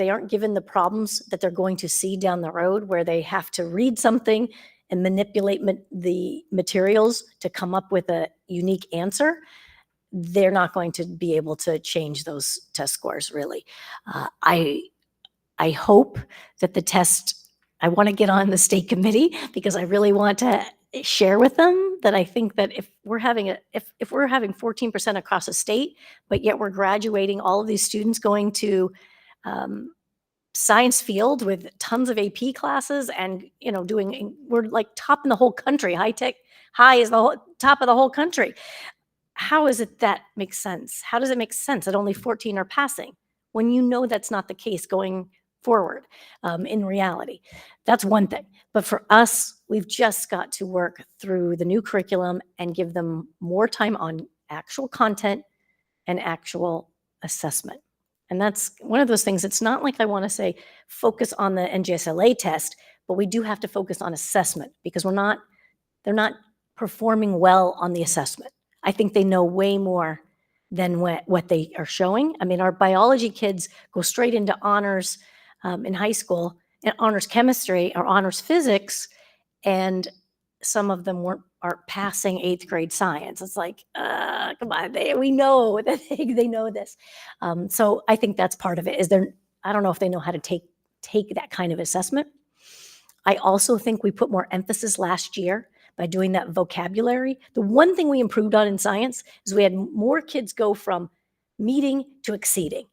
aren't given the problems that they're going to see down the road, where they have to read something and manipulate the materials to come up with a unique answer, they're not going to be able to change those test scores, really. I hope that the test, I want to get on the state committee because I really want to share with them that I think that if we're having 14% across the state, but yet we're graduating all of these students going to science field with tons of AP classes and, we're like top in the whole country. High is the top of the whole country. How is it that makes sense? How does it make sense that only 14 are passing when that's not the case going forward in reality? That's one thing. But for us, we've just got to work through the new curriculum and give them more time on actual content and actual assessment. And that's one of those things. It's not like I want to say focus on the NGSLA test, but we do have to focus on assessment because they're not performing well on the assessment. I think they know way more than what they are showing. I mean, our biology kids go straight into honors in high school, and honors chemistry or honors physics, and some of them aren't passing 8th grade science. It's like, come on, we know that they know this. So I think that's part of it. I don't know if they know how to take that kind of assessment. I also think we put more emphasis last year by doing that vocabulary. The one thing we improved on in science is we had more kids go from meeting to exceeding.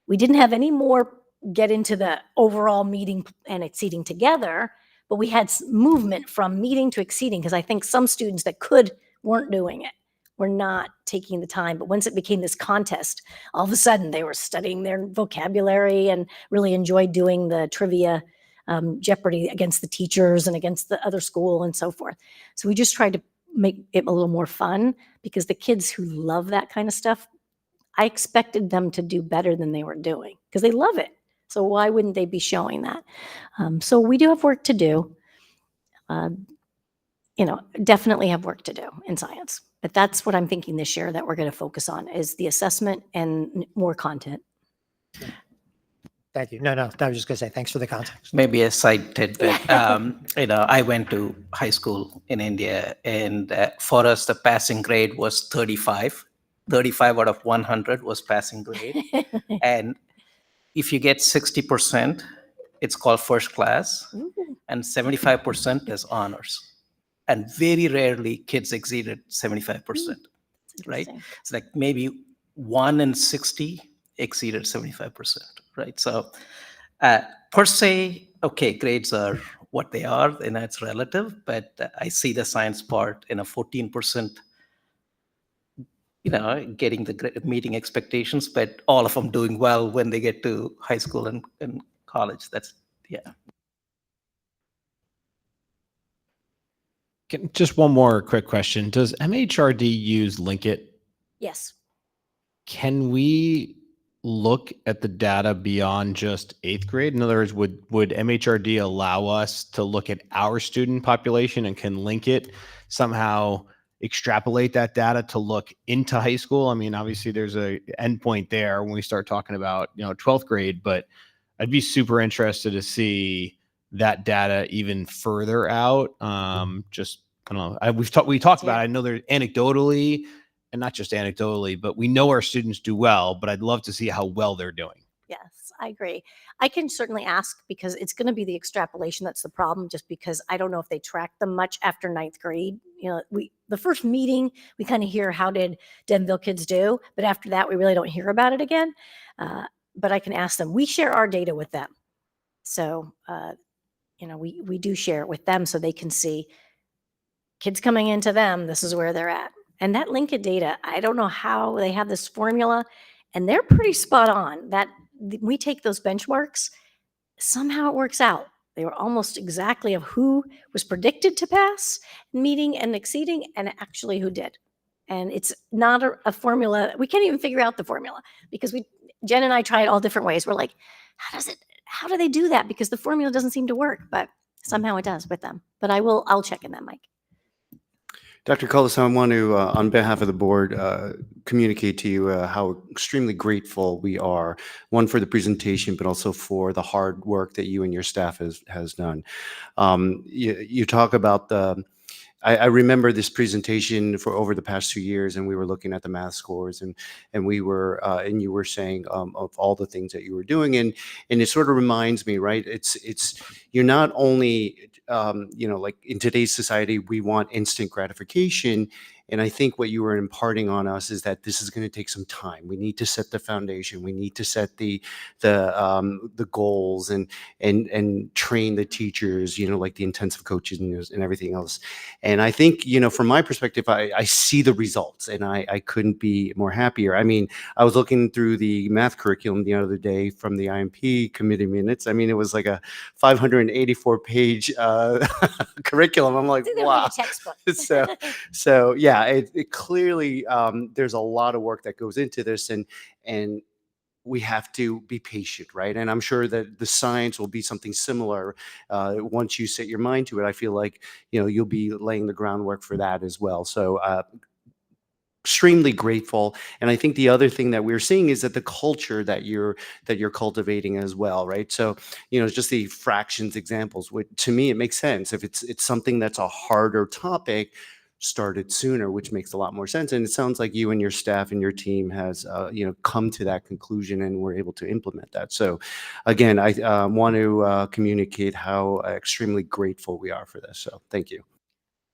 We didn't have any more get into the overall meeting and exceeding together, but we had movement from meeting to exceeding because I think some students that weren't doing it, were not taking the time. But once it became this contest, all of a sudden they were studying their vocabulary and really enjoyed doing the trivia Jeopardy against the teachers and against the other school and so forth. So we just tried to make it a little more fun because the kids who love that kind of stuff, I expected them to do better than they were doing because they love it. So why wouldn't they be showing that? So we do have work to do. Definitely have work to do in science. But that's what I'm thinking this year that we're going to focus on is the assessment and more content. Thank you. No, I was just going to say, thanks for the context. Maybe a side tidbit. I went to high school in India, and for us, the passing grade was 35. 35 out of 100 was passing grade. And if you get 60%, it's called first class, Ooh, and 75% is honors. And very rarely kids exceeded 75%, that's right? interesting. It's like maybe 1 in 60 exceeded 75%, right? So per se, okay, grades are what they are, and that's relative, but I see the science part in a 14%, getting meeting expectations, but all of them doing well when they get to high school and college. That's, yeah. Just one more quick question. Does MHRD use Linkit? Yes. Can we look at the data beyond just eighth grade? In other words, would MHRD allow us to look at our student population and can Linkit somehow extrapolate that data to look into high school? I mean, obviously there's a endpoint there when we start talking about, 12th grade, but I'd be super interested to see that data even further out. Just, I don't know. We talked about it. I know there's anecdotally, and not just anecdotally, but we know our students do well, but I'd love to see how well they're doing. Yes, I agree. I can certainly ask because it's going to be the extrapolation that's the problem, just because I don't know if they track them much after ninth grade. The first meeting, we kind of hear how did Denville kids do, but after that, we really don't hear about it again. But I can ask them. We share our data with them. So, we do share it with them so they can see kids coming into them, this is where they're at. And that Linkit data, I don't know how they have this formula, and they're pretty spot on. That we take those benchmarks, somehow it works out. They were almost exactly of who was predicted to pass, meeting and exceeding, and actually who did. And it's not a formula. We can't even figure out the formula because Jen and I tried all different ways. We're like, how do they do that? Because the formula doesn't seem to work, but somehow it does with them. But I'll check in that, Mike. Dr. Cullis, I want to, on behalf of the board, communicate to you how extremely grateful we are, one, for the presentation, but also for the hard work that you and your staff has done. You talk about I remember this presentation for over the past 2 years, and we were looking at the math scores, and we were and you were saying of all the things that you were doing, and it sort of reminds me, right? It's you're not only like in today's society, we want instant gratification. And I think what you were imparting on us is that this is going to take some time. We need to set the foundation. We need to set the goals and train the teachers, like the intensive coaches and everything else. And I think, from my perspective, I see the results, and I couldn't be more happier. I mean, I was looking through the math curriculum the other day from the IMP committee minutes. I mean, it was like a 584-page curriculum. I'm like, wow. So yeah, it clearly there's a lot of work that goes into this, and we have to be patient, right? And I'm sure that the science will be something similar once you set your mind to it. I feel like you'll be laying the groundwork for that as well. So extremely grateful. And I think the other thing that we're seeing is that the culture that you're cultivating as well, right? So just the fractions examples, which to me it makes sense. If it's something that's a harder topic, started sooner, which makes a lot more sense. And it sounds like you and your staff and your team has come to that conclusion, and we're able to implement that. So again, I want to communicate how extremely grateful we are for this. So thank you.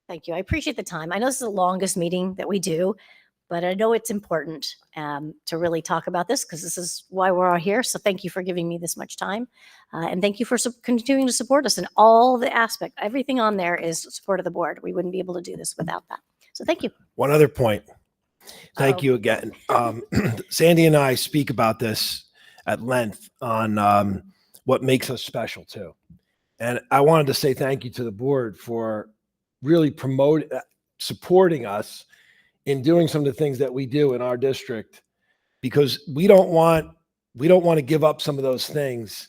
Thank you. I appreciate the time. I know this is the longest meeting that we do, but I know it's important to really talk about this because this is why we're all here. So thank you for giving me this much time. And thank you for continuing to support us in all the aspect. Everything on there is support of the board. We wouldn't be able to do this without that. So thank you. One other point. Thank you again. Sandy and I speak about this at length on what makes us special too. And I wanted to say thank you to the board for really supporting us in doing some of the things that we do in our district, because we don't want to give up some of those things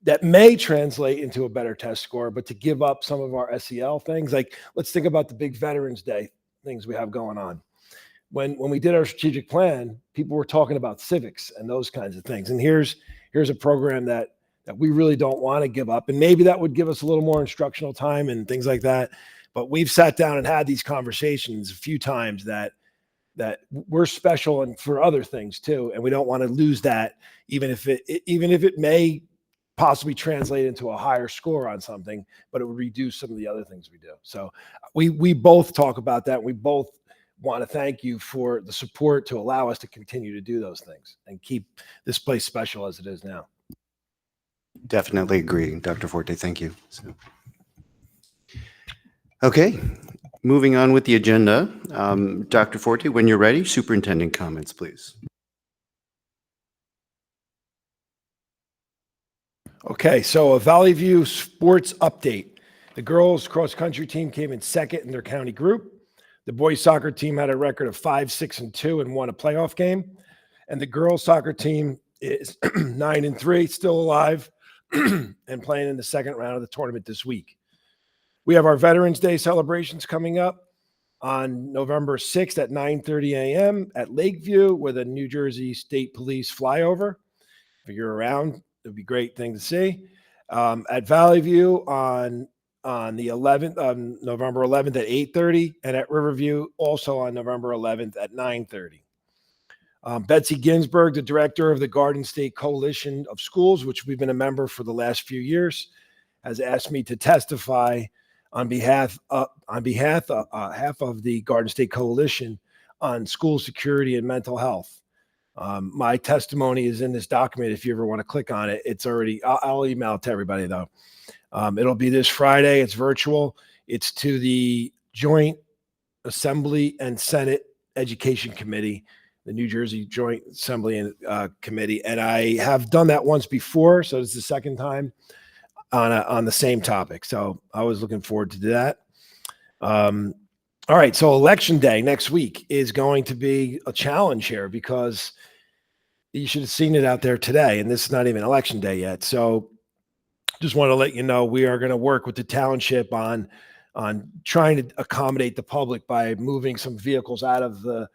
that may translate into a better test score, but to give up some of our SEL things. Like, let's think about the big Veterans Day things we have going on. When we did our strategic plan, people were talking about civics and those kinds of things. And here's here's a program that we really don't want to give up. And maybe that would give us a little more instructional time and things like that. But we've sat down and had these conversations a few times that we're special and for other things too. And we don't want to lose that, even if it may possibly translate into a higher score on something, but it would reduce some of the other things we do. So we both talk about that. We both want to thank you for the support to allow us to continue to do those things and keep this place special as it is now. Definitely agree, Dr. Forte. Thank you. So, okay, moving on with the agenda. Dr. Forte, when you're ready, superintendent comments, please. Okay, so a Valley View sports update. The girls cross-country team came in second in their county group. The boys soccer team had a record of 5-6-2 and won a playoff game. And the girls soccer team is 9-3, still alive and playing in the second round of the tournament this week. We have our Veterans Day celebrations coming up on November 6th at 9:30 a.m. at Lakeview with a New Jersey State Police flyover. If you're around, it'd be a great thing to see. At Valley View on the 11th, November 11th at 8:30, and at Riverview also on November 11th at 9:30. Betsy Ginsburg, the director of the Garden State Coalition of Schools, which we've been a member for the last few years, has asked me to testify on behalf of the Garden State Coalition on school security and mental health. My testimony is in this document. If you ever want to click on it, it's already, I'll email it to everybody though. It'll be this Friday. It's virtual. It's to the Joint Assembly and Senate Education Committee, the New Jersey Joint Assembly and Committee. And I have done that once before. So it's the second time on the same topic. So I was looking forward to that. All right. So election day next week is going to be a challenge here because you should have seen it out there today. And this is not even election day yet. So just want to let you know, we are going to work with the township on trying to accommodate the public by moving some vehicles out of the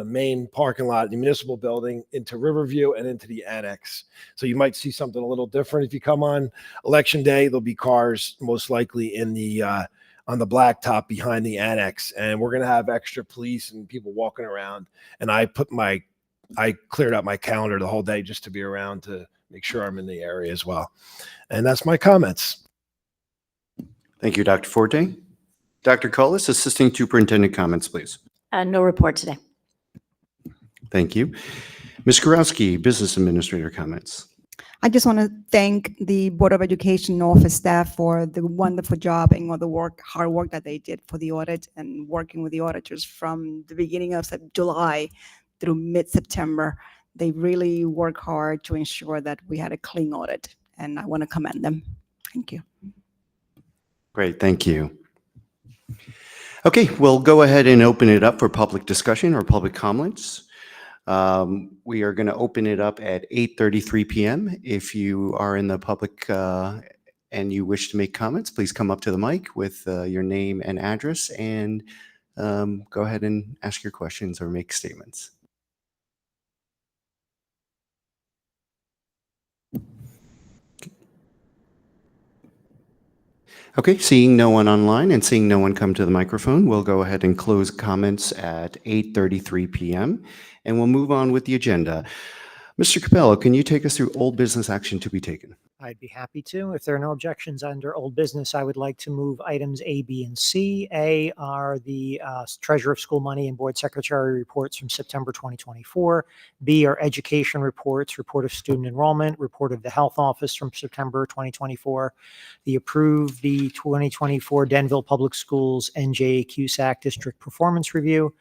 main parking lot, the municipal building, into Riverview and into the annex. So you might see something a little different if you come on election day. There'll be cars most likely in the on the blacktop behind the annex, and we're going to have extra police and people walking around. And I cleared out my calendar the whole day just to be around to make sure I'm in the area as well. And that's my comments. Thank you, Dr. Forte. Dr. Cullis, assisting superintendent comments, please. No report today. Thank you. Ms. Kurowski, business administrator comments. I just want to thank the Board of Education office staff for the wonderful job and all the hard work that they did for the audit and working with the auditors from the beginning of July through mid-September. They really work hard to ensure that we had a clean audit, and I want to commend them. Thank you. Great, thank you. Okay, we'll go ahead and open it up for public discussion or public comments. We are going to open it up at 8:33 p.m. If you are in the public and you wish to make comments, please come up to the mic with your name and address and go ahead and ask your questions or make statements. Okay, seeing no one online and seeing no one come to the microphone, we'll go ahead and close comments at 8:33 p.m. and we'll move on with the agenda. Mr. Capello, can you take us through old business action to be taken? I'd be happy to. If there are no objections under old business, I would like to move items A, B, and C. A are the Treasurer of School Money and Board Secretary reports from September 2024. B are education reports, report of student enrollment, report of the health office from September 2024. The 2024 Denville Public Schools NJ CUSAC District Performance Review.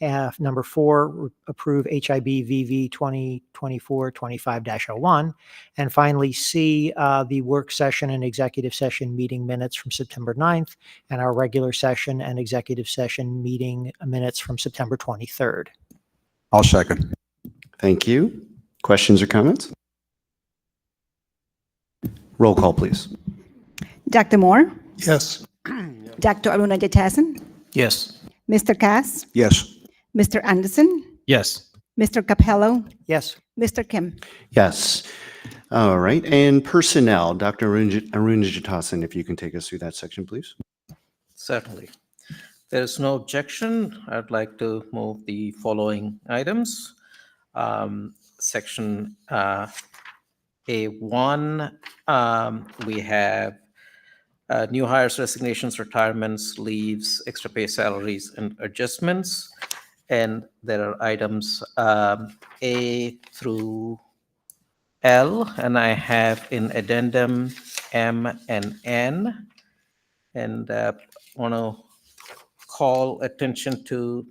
Number 4, approve HIB VV 2024-25-01. And finally, C, the work session and executive session meeting minutes from September 9th, and our regular session and executive session meeting minutes from September 23rd. I'll second. Thank you. Questions or comments? Roll call, please. Dr. Moore, Yes. Dr. Aruna Jatasan, Yes. Mr. Cass, Yes. Mr. Anderson, Yes. Mr. Capello, Yes. Mr. Kim. Yes. All right, and personnel, Dr. Arun Jatasan, if you can take us through that section, please. Certainly. There is no objection. I'd like to move the following items. Section A1, we have new hires, resignations, retirements, leaves, extra pay salaries, and adjustments. And there are items A through L, and I have in addendum M and N. And want to call attention to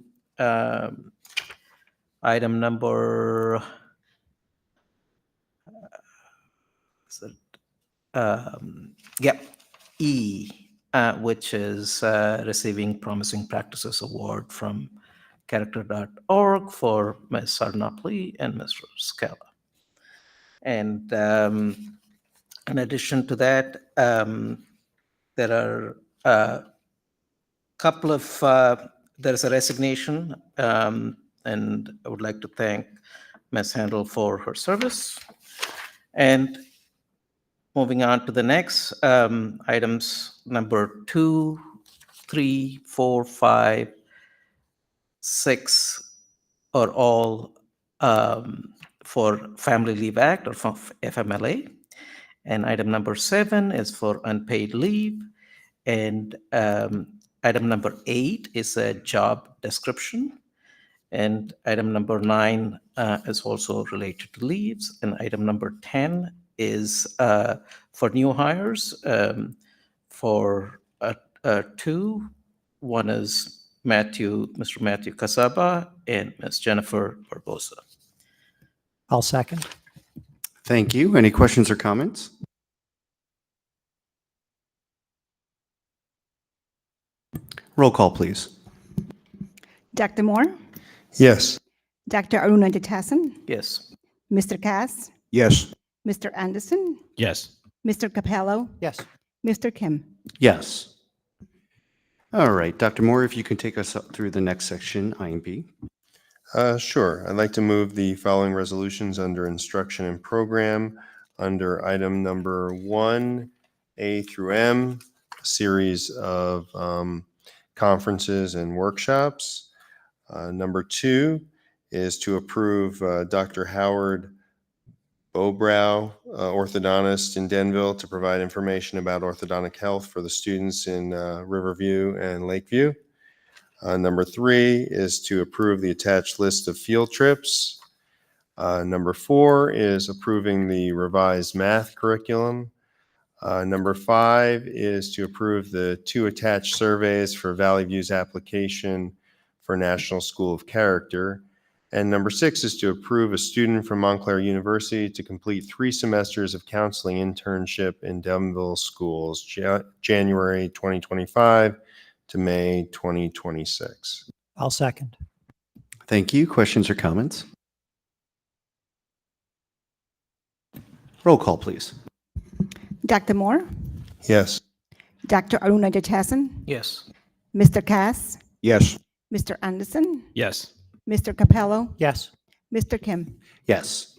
item number E, which is receiving Promising Practices Award from character.org for Ms. Sarnapli and Mr. Scala. And in addition to that, there are a couple of, there's a resignation, and I would like to thank Ms. Handel for her service. And moving on to the next items, number 2, 3, 4, 5, 6 are all for Family Leave Act or FMLA. And item number 7 is for unpaid leave. And item number 8 is a job description. And item number 9 is also related to leaves. And item number 10 is for new hires for 2. One is Mr. Matthew Casaba and Ms. Jennifer Barbosa. I'll second. Thank you. Any questions or comments? Roll call, please. Dr. Moore, Yes. Dr. Aruna Jatasan, Yes. Mr. Cass, Yes. Mr. Anderson, Yes. Mr. Capello, Yes. Mr. Kim. Yes. All right, Dr. Moore, if you can take us up through the next section, IMP. Sure. I'd like to move the following resolutions under instruction and program under item number 1, A through M, a series of conferences and workshops. Number 2 is to approve Dr. Howard Bowbrow, orthodontist in Denville, to provide information about orthodontic health for the students in Riverview and Lakeview. Number 3 is to approve the attached list of field trips. Number 4 is approving the revised math curriculum. Number 5 is to approve the 2 attached surveys for Valley View's application for National School of Character. And number 6 is to approve a student from Montclair University to complete 3 semesters of counseling internship in Denville schools, January 2025 to May 2026. I'll second. Thank you. Questions or comments? Roll call, please. Dr. Moore, Yes. Dr. Aruna Jatasan, Yes. Mr. Cass, Yes. Mr. Anderson, Yes. Mr. Capello, Yes. Mr. Kim. Yes.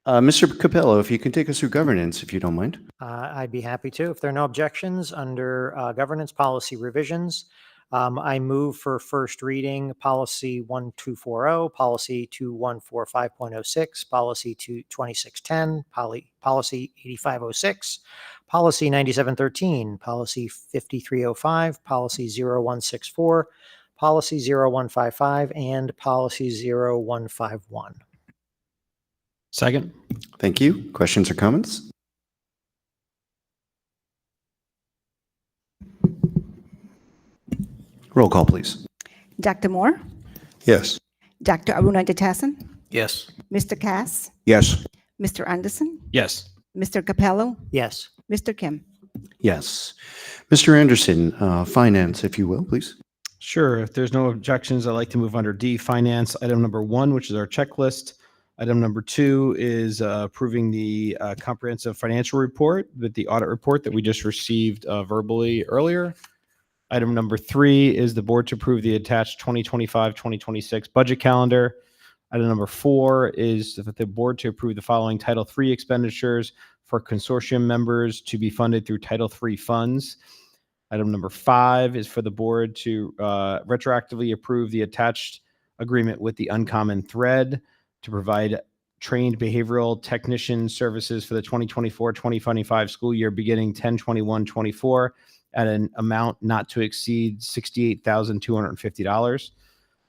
Mr. Capello, if you can take us through governance, if you don't mind. I'd be happy to. If there are no objections, under governance policy revisions, I move for first reading policy 1240, policy 2145.06, policy 2610, policy 8506, policy 9713, policy 5305, policy 0164, policy 0155, and policy 0151. Second. Thank you. Questions or comments? Roll call, please. Dr. Moore, Yes. Dr. Aruna Jatasan, Yes. Mr. Cass, Yes. Mr. Anderson, Yes. Mr. Capello, Yes. Mr. Kim. Yes. Mr. Anderson, finance, if you will, please. Sure. If there's no objections, I'd like to move under D, finance, item number 1, which is our checklist. Item number 2 is approving the comprehensive financial report with the audit report that we just received verbally earlier. Item number 3 is the board to approve the attached 2025-2026 budget calendar. Item number 4 is for the board to approve the following Title III expenditures for consortium members to be funded through Title III funds. Item number 5 is for the board to retroactively approve the attached agreement with the Uncommon Thread to provide trained behavioral technician services for the 2024-2025 school year beginning 10/21/24 at an amount not to exceed $68,250.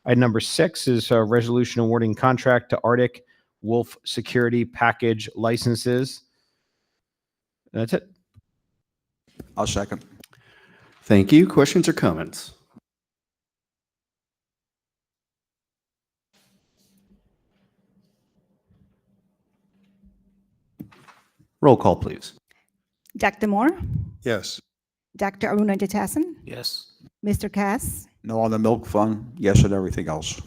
Item number 6 is a resolution awarding contract to Arctic Wolf Security Package licenses. And that's it. I'll second. Thank you. Questions or comments? Roll call, please. Dr. Moore, Yes. Dr. Aruna Jatasan, Yes. Mr. Cass, No on the milk fund, yes and everything else.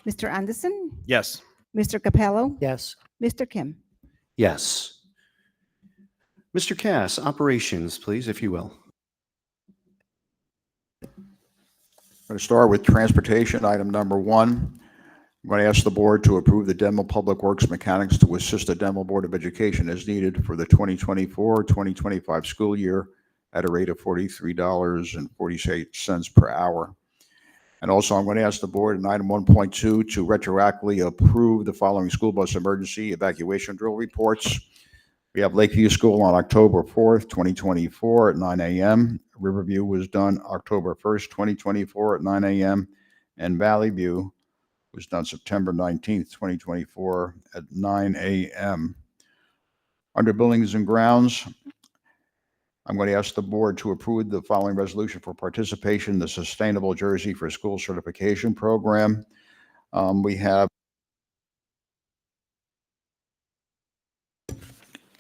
Mr. Anderson, Yes. Mr. Capello, Yes. Mr. Kim. Yes. Mr. Cass, operations, please, if you will. I'm going to start with transportation, item number 1. I'm going to ask the board to approve the Denville Public Works mechanics to assist the Denville Board of Education as needed for the 2024-2025 school year at a rate of $43.48 per hour. And also, I'm going to ask the board in item 1.2 to retroactively approve the following school bus emergency evacuation drill reports. We have Lakeview School on October 4th, 2024 at 9 a.m. Riverview was done October 1st, 2024 at 9 a.m. And Valley View was done September 19th, 2024 at 9 a.m. Under Buildings and Grounds, I'm going to ask the board to approve the following resolution for participation in the Sustainable Jersey for School Certification Program. We have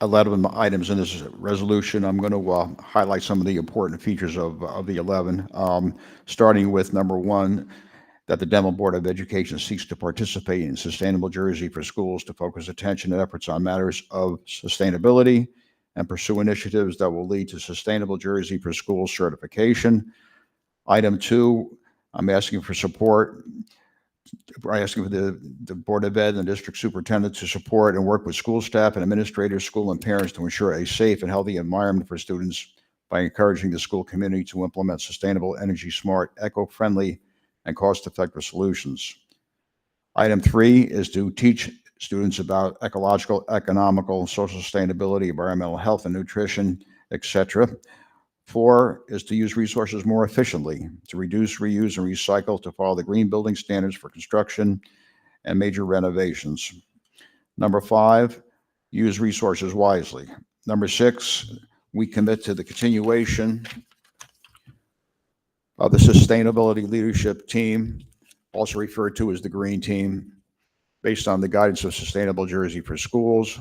11 items in this resolution. I'm going to highlight some of the important features of the 11, starting with number 1, that the Denville Board of Education seeks to participate in Sustainable Jersey for Schools to focus attention and efforts on matters of sustainability and pursue initiatives that will lead to Sustainable Jersey for Schools certification. Item 2, I'm asking for support. I'm asking for the Board of Ed and the district superintendent to support and work with school staff and administrators, school and parents to ensure a safe and healthy environment for students by encouraging the school community to implement sustainable, energy smart, eco-friendly, and cost-effective solutions. Item 3 is to teach students about ecological, economical, social sustainability, environmental health and nutrition, etc. 4 is to use resources more efficiently, to reduce, reuse, and recycle, to follow the green building standards for construction and major renovations. Number 5, use resources wisely. Number 6, we commit to the continuation of the Sustainability Leadership Team, also referred to as the Green Team, based on the guidance of Sustainable Jersey for Schools.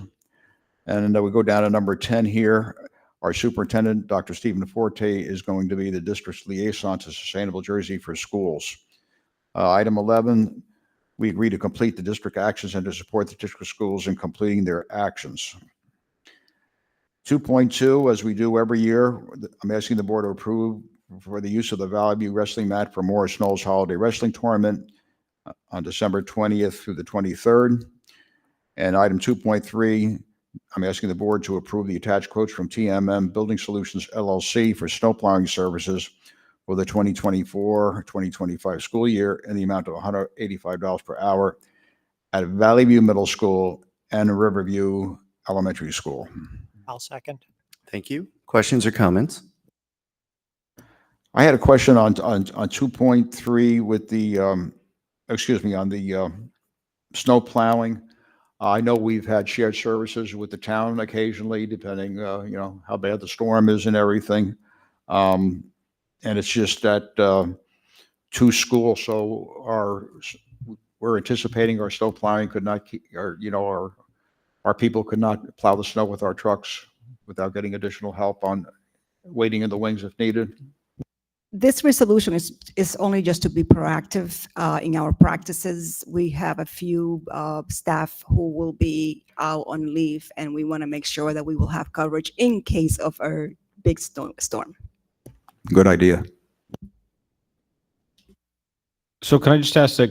And we go down to number 10 here. Our superintendent, Dr. Stephen Forte, is going to be the district's liaison to Sustainable Jersey for Schools. Item 11, we agree to complete the district actions and to support the district schools in completing their actions. 2.2, as we do every year, I'm asking the board to approve for the use of the Valley View Wrestling mat for Morris Knowles Holiday Wrestling Tournament on December 20th through the 23rd. And item 2.3, I'm asking the board to approve the attached quotes from TMM Building Solutions LLC for snow plowing services for the 2024-2025 school year in the amount of $185 per hour at Valley View Middle School and Riverview Elementary School. I'll second. Thank you. Questions or comments? I had a question on 2.3 with the, on the snow plowing. I know we've had shared services with the town occasionally, depending, how bad the storm is and everything. And it's just that 2 schools, so we're anticipating our snow plowing could not keep, our people could not plow the snow with our trucks without getting additional help on waiting in the wings if needed. This resolution is only just to be proactive in our practices. We have a few staff who will be out on leave, and we want to make sure that we will have coverage in case of a big storm. Good idea. So can I just ask a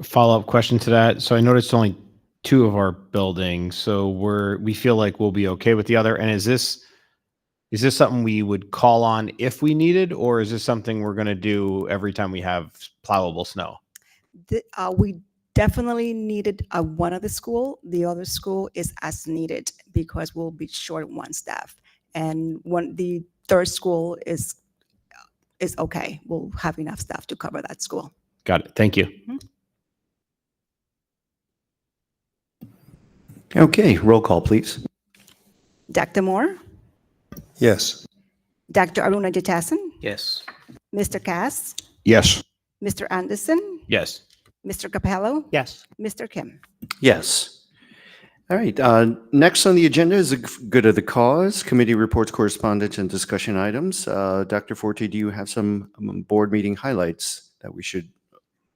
follow-up question to that? So I noticed only 2 of our buildings, so we feel like we'll be okay with the other. And is this something we would call on if we needed, or is this something we're going to do every time we have plowable snow? We definitely needed one of the school. The other school is as needed because we'll be short one staff. And the third school is okay. We'll have enough staff to cover that school. Got it. Thank you. Okay, roll call, please. Dr. Moore, Yes. Dr. Aruna Jatasan, Yes. Mr. Cass, Yes. Mr. Anderson, Yes. Mr. Capello, Yes. Mr. Kim. Yes. All right. Next on the agenda is the good of the cause, committee reports, correspondence, and discussion items. Dr. Forte, do you have some board meeting highlights that we should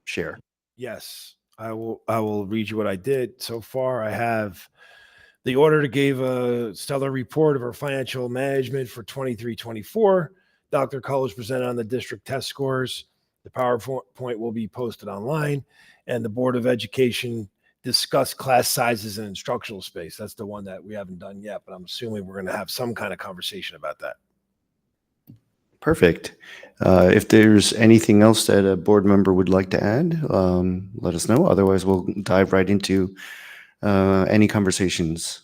share? Yes, I will read you what I did. So far, I have the auditor gave a stellar report of our financial management for 23-24. Dr. Cullers presented on the district test scores. The PowerPoint will be posted online, and the Board of Education discussed class sizes and instructional space. That's the one that we haven't done yet, but I'm assuming we're going to have some kind of conversation about that. Perfect. If there's anything else that a board member would like to add, let us know. Otherwise, we'll dive right into any conversations.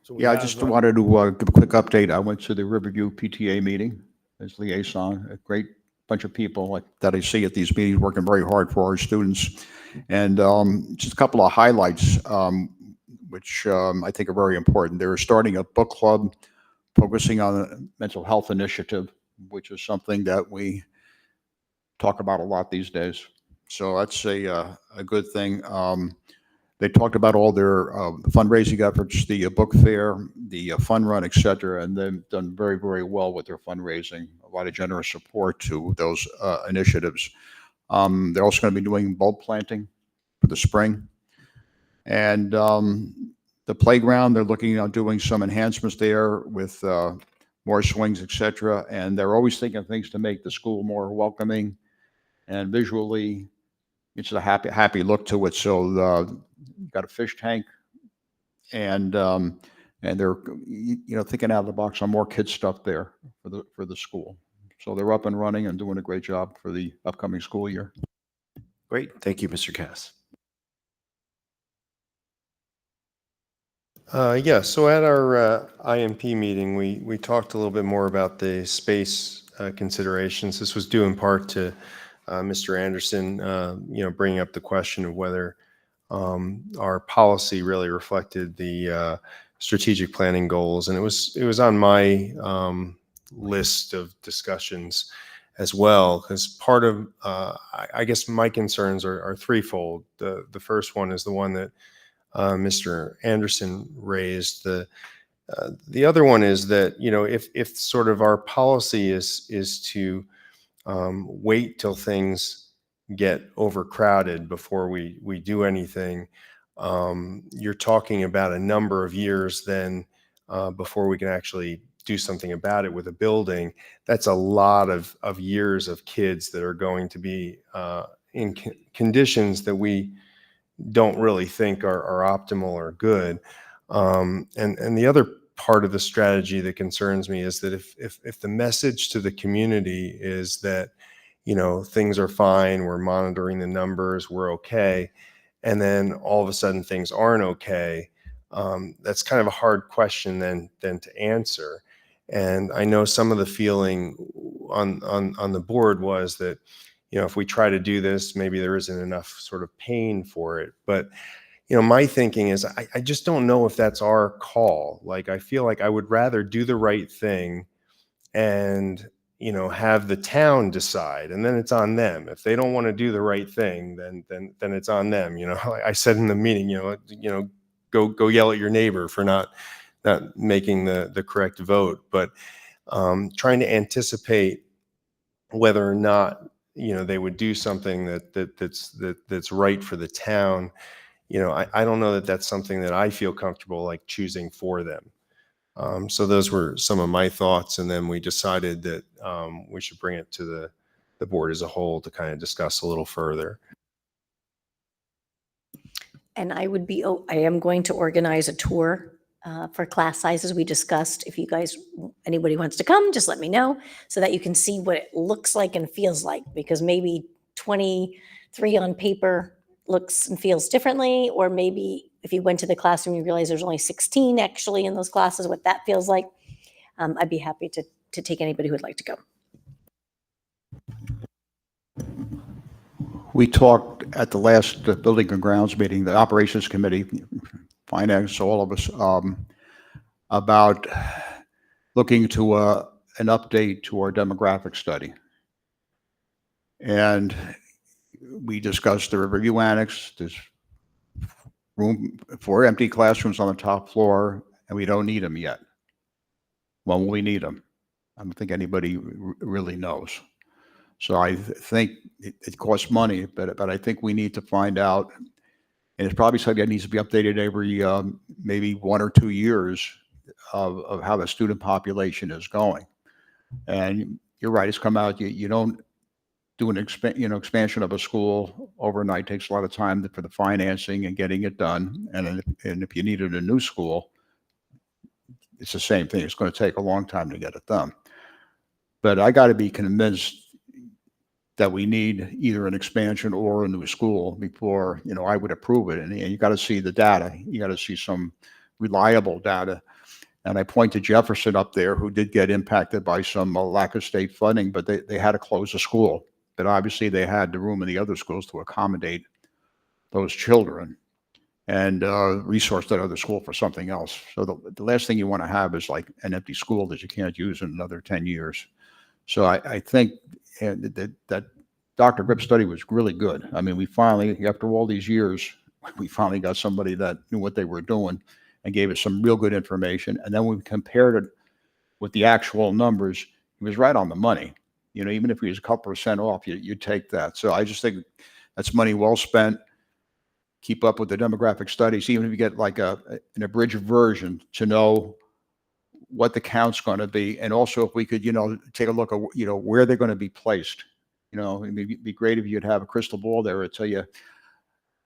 So we Yeah, I have, just wanted to give a quick update. I went to the Riverview PTA meeting as liaison, a great bunch of people that I see at these meetings working very hard for our students. And just a couple of highlights, which I think are very important. They're starting a book club focusing on the mental health initiative, which is something that we talk about a lot these days. So that's a good thing. They talked about all their fundraising efforts, the book fair, the fun run, et cetera, and they've done very, very well with their fundraising. A lot of generous support to those initiatives. They're also going to be doing bulb planting for the spring. And the playground, they're looking at doing some enhancements there with more swings, et cetera. And they're always thinking of things to make the school more welcoming and visually, it's a happy look to it. So got a fish tank, and they're thinking out of the box on more kids stuff there for the school. So they're up and running and doing a great job for the upcoming school year. Great. Thank you, Mr. Cass. Yeah, so at our IMP meeting, we talked a little bit more about the space considerations. This was due in part to Mr. Anderson, bringing up the question of whether our policy really reflected the strategic planning goals, and it was on my list of discussions as well, because part of I guess my concerns are threefold. The first one is the one that Mr. Anderson raised. The other one is that if sort of our policy is to wait till things get overcrowded before we do anything, you're talking about a number of years then before we can actually do something about it with a building. That's a lot of years of kids that are going to be in conditions that we don't really think are optimal or good. And the other part of the strategy that concerns me is that if the message to the community is that, things are fine, we're monitoring the numbers, we're okay, and then all of a sudden things aren't okay, that's kind of a hard question then to answer. And I know some of the feeling on the board was that, if we try to do this, maybe there isn't enough sort of pain for it. But, my thinking is I just don't know if that's our call. Like, I feel like I would rather do the right thing and, have the town decide, and then it's on them. If they don't want to do the right thing, then it's on them. I said in the meeting, go yell at your neighbor for not making the correct vote. But trying to anticipate whether or not they would do something that's right for the town. I don't know that that's something that I feel comfortable like choosing for them. So those were some of my thoughts, and then we decided that we should bring it to the board as a whole to kind of discuss a little further. And I am going to organize a tour for class sizes we discussed. If you guys, anybody wants to come, just let me know so that you can see what it looks like and feels like, because maybe 23 on paper looks and feels differently, or maybe if you went to the classroom, you realize there's only 16 actually in those classes, what that feels like. I'd be happy to take anybody who would like to go. We talked at the last Building and Grounds meeting, the Operations Committee, Finance, all of us, about looking to an update to our demographic study. And we discussed the review annex. There's room for empty classrooms on the top floor, and we don't need them yet. When will we need them? I don't think anybody really knows. So I think it costs money, but I think we need to find out, and it's probably something that needs to be updated every maybe 1 or 2 years of how the student population is going. And you're right, it's come out, you don't do an expansion of a school overnight. It takes a lot of time for the financing and getting it done. And if you needed a new school, it's the same thing. It's going to take a long time to get it done. But I got to be convinced that we need either an expansion or a new school before, I would approve it. And you got to see the data. You got to see some reliable data. And I point to Jefferson up there, who did get impacted by some lack of state funding, but they had to close the school. But obviously they had the room in the other schools to accommodate those children and resource that other school for something else. So the last thing you want to have is like an empty school that you can't use in another 10 years. So I think that Dr. Grip's study was really good. I mean, we finally, after all these years, we finally got somebody that knew what they were doing and gave us some real good information. And then we compared it with the actual numbers. He was right on the money. Even if he was a couple % off, you take that. So I just think that's money well spent. Keep up with the demographic studies, even if you get like an abridged version to know what the count's going to be. And also if we could, take a look at, where they're going to be placed. It'd be great if you'd have a crystal ball there and tell you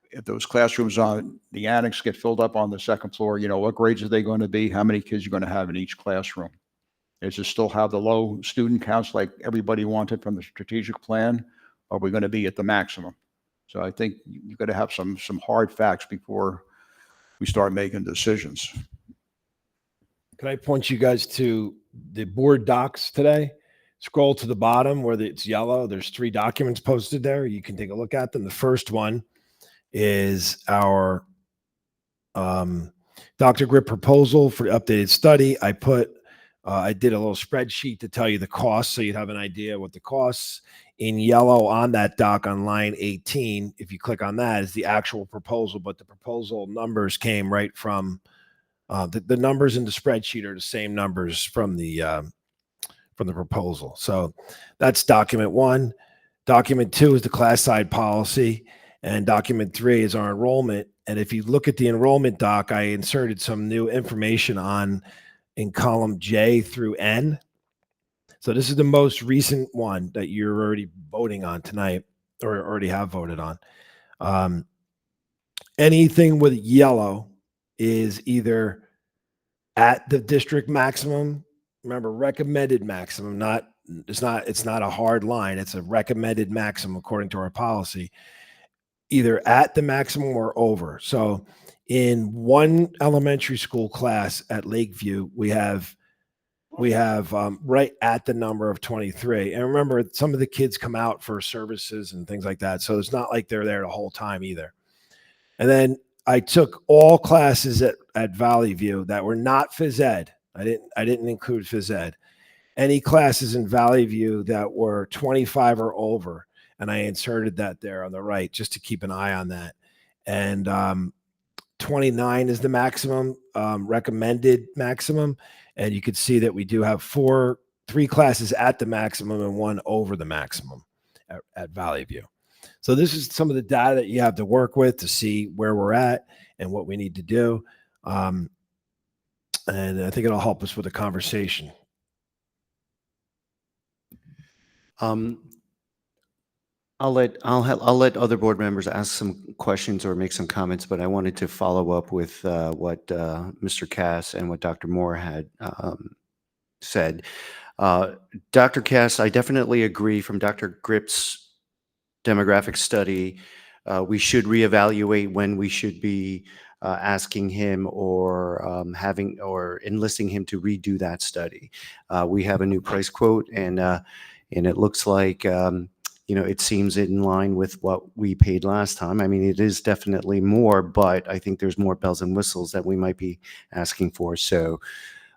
if those classrooms on the annex get filled up on the second floor, what grades are they going to be? How many kids you're going to have in each classroom? Is it still have the low student counts like everybody wanted from the strategic plan? Or are we going to be at the maximum? So I think you've got to have some hard facts before we start making decisions. Can I point you guys to the board docs today? Scroll to the bottom where it's yellow. There's 3 documents posted there. You can take a look at them. The first one is our Dr. Grip proposal for the updated study. I did a little spreadsheet to tell you the costs, so you'd have an idea what the costs. In yellow on that doc on line 18, if you click on that, is the actual proposal, but the proposal numbers came right from the numbers in the spreadsheet are the same numbers from the proposal. So that's document 1. Document 2 is the class side policy, and document 3 is our enrollment. And if you look at the enrollment doc, I inserted some new information in column J through N. So this is the most recent one that you're already voting on tonight, or already have voted on. Anything with yellow is either at the district maximum. Remember, recommended maximum, it's not a hard line. It's a recommended maximum according to our policy, either at the maximum or over. So in one elementary school class at Lakeview, we have right at the number of 23. And remember, some of the kids come out for services and things like that. So it's not like they're there the whole time either. And then I took all classes at Valley View that were not phys ed. I didn't include phys ed. Any classes in Valley View that were 25 or over, and I inserted that there on the right just to keep an eye on that. And 29 is the maximum, recommended maximum. And you could see that we do have 3 classes at the maximum and 1 over the maximum at Valley View. So this is some of the data that you have to work with to see where we're at and what we need to do. And I think it'll help us with the conversation. I'll let other board members ask some questions or make some comments, but I wanted to follow up with what Mr. Cass and what Dr. Moore had said. Dr. Cass, I definitely agree from Dr. Grip's demographic study. We should reevaluate when we should be asking him or having or enlisting him to redo that study. We have a new price quote, and it looks like it seems in line with what we paid last time. I mean, it is definitely more, but I think there's more bells and whistles that we might be asking for. So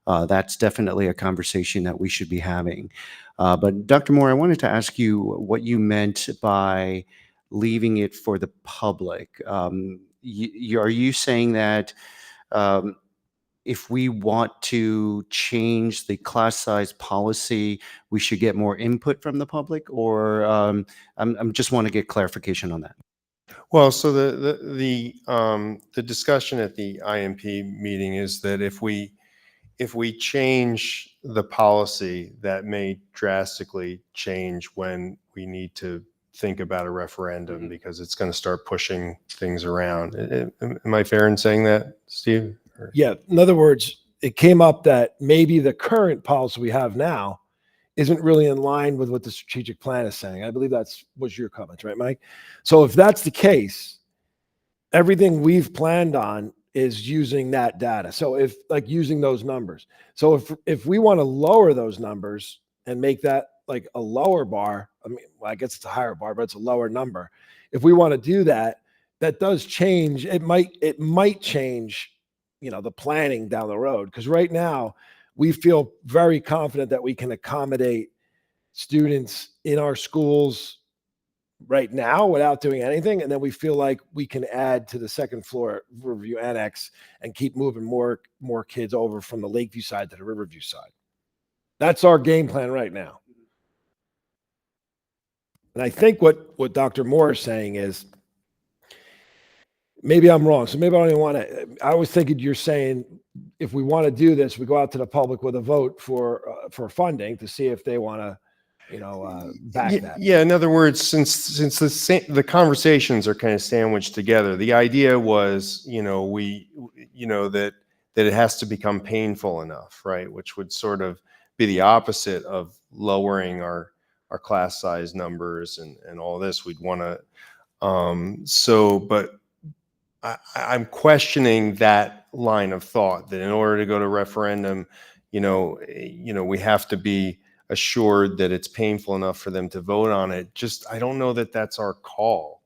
that's definitely a conversation that we should be having. But Dr. Moore, I wanted to ask you what you meant by leaving it for the public. Are you saying that if we want to change the class size policy, we should get more input from the public? Or I'm just want to get clarification on that. Well, so the discussion at the IMP meeting is that if we change the policy, that may drastically change when we need to think about a referendum, because it's going to start pushing things around. Am I fair in saying that, Steve? Yeah. In other words, it came up that maybe the current policy we have now isn't really in line with what the strategic plan is saying. I believe was your comment, right, Mike? So if that's the case, everything we've planned on is using that data. So if like using those numbers. So if we want to lower those numbers and make that like a lower bar, I mean, well, I guess it's a higher bar, but it's a lower number. If we want to do that, that does change. It might change, the planning down the road. Because right now we feel very confident that we can accommodate students in our schools right now without doing anything. And then we feel like we can add to the second floor Riverview Annex and keep moving more kids over from the Lakeview side to the Riverview side. That's our game plan right now. And I think what Dr. Moore is saying is, maybe I'm wrong. So maybe I don't even want to, I was thinking you're saying if we want to do this, we go out to the public with a vote for funding to see if they want to, back that. Yeah. In other words, since the conversations are kind of sandwiched together, the idea was, that it has to become painful enough, right? Which would sort of be the opposite of lowering our class size numbers and all this. We'd want to, but I'm questioning that line of thought, that in order to go to referendum, we have to be assured that it's painful enough for them to vote on it. I don't know that that's our call.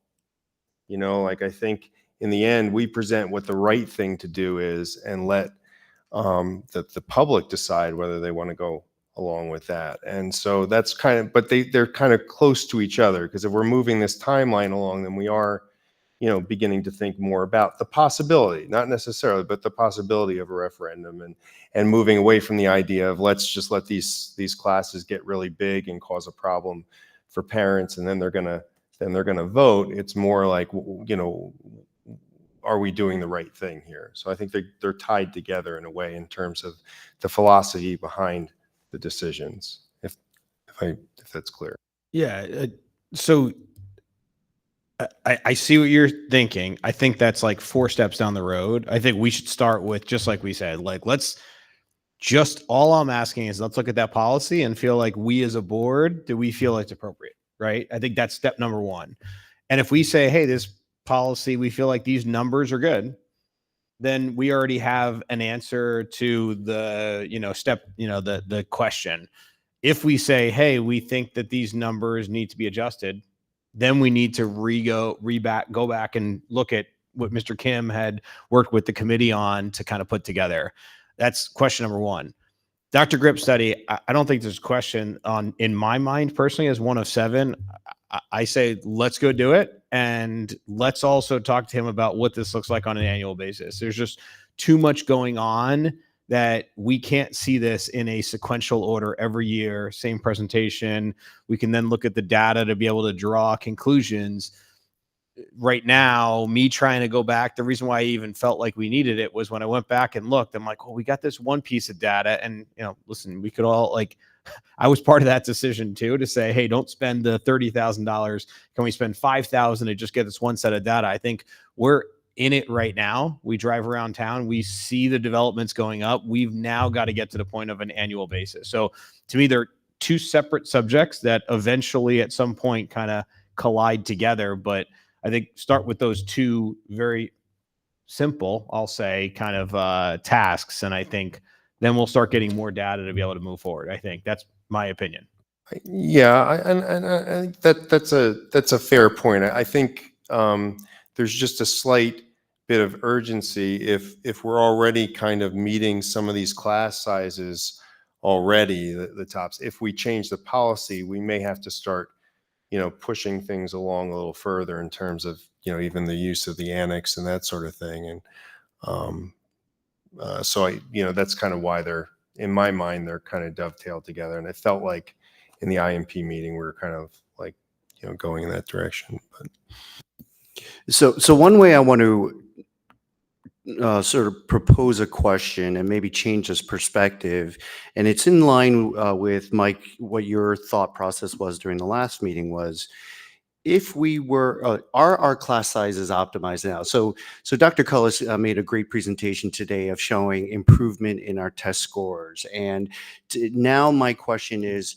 I think in the end, we present what the right thing to do is and let the public decide whether they want to go along with that. And so that's but they're kind of close to each other, because if we're moving this timeline along, then we are beginning to think more about the possibility, not necessarily, but the possibility of a referendum, and moving away from the idea of let's just let these classes get really big and cause a problem for parents, and then they're gonna vote. It's more like, are we doing the right thing here? So I think they're tied together in a way in terms of the philosophy behind the decisions, if that's clear. Yeah. So I see what you're thinking. I think that's like 4 steps down the road. I think we should start with, just like we said, like, all I'm asking is let's look at that policy and feel like we as a board, do we feel it's appropriate, right? I think that's step number 1. And if we say, hey, this policy, we feel like these numbers are good, then we already have an answer to the, the question. If we say, hey, we think that these numbers need to be adjusted, then we need to go back and look at what Mr. Kim had worked with the committee on to kind of put together. That's question number 1. Dr. Grip's study, I don't think there's a question in my mind personally as one of 7. I say, let's go do it. And let's also talk to him about what this looks like on an annual basis. There's just too much going on that we can't see this in a sequential order every year, same presentation. We can then look at the data to be able to draw conclusions. Right now, me trying to go back, the reason why I even felt like we needed it was when I went back and looked, I'm like, well, we got this one piece of data, and listen, we could all I was part of that decision too, to say, hey, don't spend the $30,000. Can we spend 5,000 to just get this one set of data? I think we're in it right now. We drive around town, we see the developments going up. We've now got to get to the point of an annual basis. So to me, they're two separate subjects that eventually at some point kind of collide together. But I think start with those two very simple, I'll say, kind of tasks. And I think then we'll start getting more data to be able to move forward. I think that's my opinion. Yeah, I think that's a fair point. I think there's just a slight bit of urgency if we're already kind of meeting some of these class sizes already, the tops. If we change the policy, we may have to start, pushing things along a little further in terms of, even the use of the annex and that sort of thing. And so that's kind of why in my mind, they're kind of dovetailed together. And it felt like in the IMP meeting, we were kind of like, going in that direction. But So one way I want to sort of propose a question and maybe change this perspective, and it's in line with Mike, what your thought process was during the last meeting was, if we were, are our class sizes optimized now? So Dr. Cullis made a great presentation today of showing improvement in our test scores. And now my question is,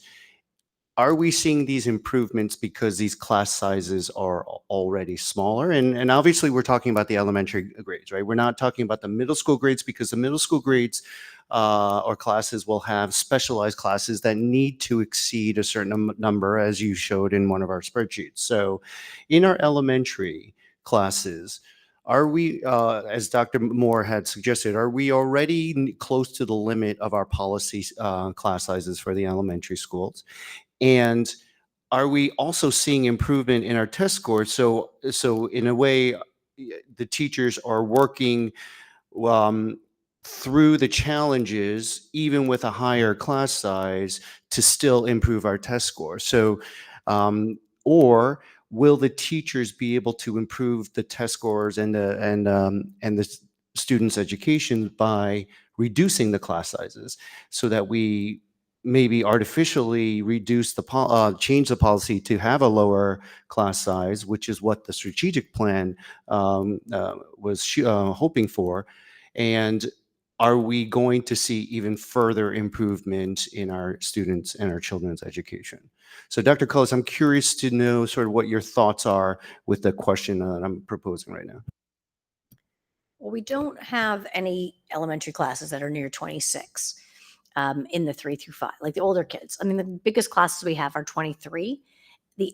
are we seeing these improvements because these class sizes are already smaller? And obviously we're talking about the elementary grades, right? We're not talking about the middle school grades, because the middle school grades or classes will have specialized classes that need to exceed a certain number, as you showed in one of our spreadsheets. So in our elementary classes, are we, as Dr. Moore had suggested, are we already close to the limit of our policy class sizes for the elementary schools? And are we also seeing improvement in our test scores? So in a way, the teachers are working through the challenges, even with a higher class size, to still improve our test score. So, or will the teachers be able to improve the test scores and the students' education by reducing the class sizes, so that we maybe artificially reduce change the policy to have a lower class size, which is what the strategic plan was hoping for. And are we going to see even further improvement in our students and our children's education? So Dr. Cullis, I'm curious to know sort of what your thoughts are with the question that I'm proposing right now. Well, we don't have any elementary classes that are near 26 in the 3 through 5, like the older kids. I mean, the biggest classes we have are 23. The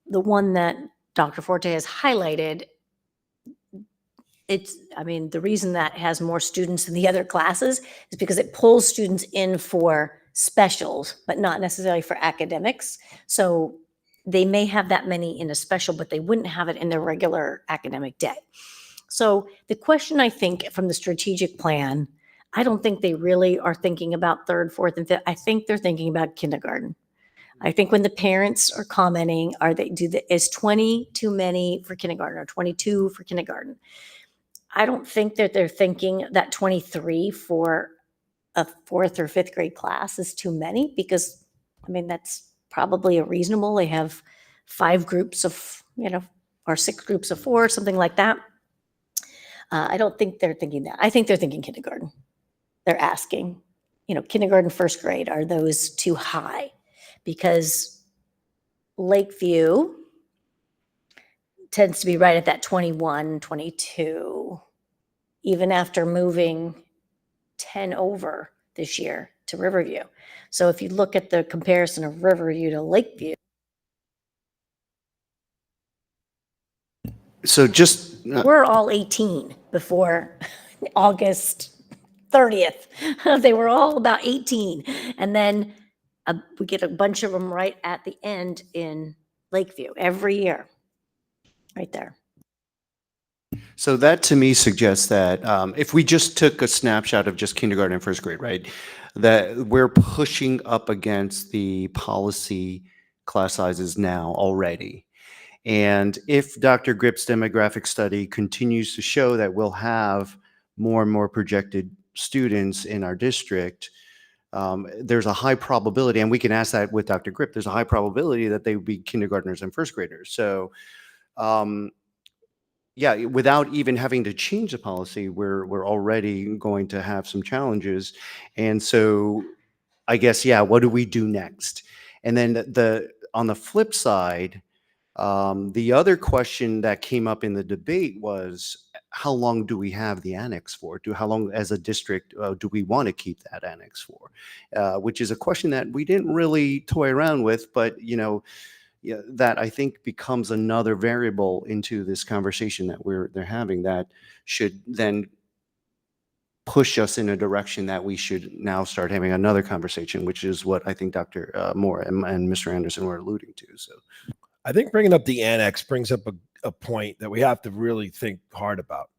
one that Dr. Forte has highlighted, the reason that has more students than the other classes is because it pulls students in for specials, but not necessarily for academics. So they may have that many in a special, but they wouldn't have it in their regular academic day. So the question, I think, from the strategic plan, I don't think they really are thinking about 3rd, 4th, and 5th. I think they're thinking about kindergarten. I think when the parents are commenting, is 20 too many for kindergarten or 22 for kindergarten? I don't think that they're thinking that 23 for a 4th or 5th grade class is too many, because that's probably a reasonable. They have 5 groups of, or 6 groups of 4, something like that. I don't think they're thinking that. I think they're thinking kindergarten. They're asking, kindergarten, 1st grade, are those too high? Because Lakeview tends to be right at that 21, 22, even after moving 10 over this year to Riverview. So if you look at the comparison of Riverview to Lakeview. So just we're all 18 before August 30th. They were all about 18. And then we get a bunch of them right at the end in Lakeview every year, right there. So that to me suggests that if we just took a snapshot of just kindergarten and 1st grade, right, that we're pushing up against the policy class sizes now already. And if Dr. Grip's demographic study continues to show that we'll have more and more projected students in our district, there's a high probability, and we can ask that with Dr. Grip, there's a high probability that they would be kindergartners and first graders. So, yeah, without even having to change the policy, we're already going to have some challenges. And so I guess, yeah, what do we do next? And then on the flip side, the other question that came up in the debate was, how long do we have the annex for? How long as a district do we want to keep that annex for? Which is a question that we didn't really toy around with, but yeah, that I think becomes another variable into this conversation that they're having that should then push us in a direction that we should now start having another conversation, which is what I think Dr. Moore and Mr. Anderson were alluding to. So I think bringing up the annex brings up a point that we have to really think hard about.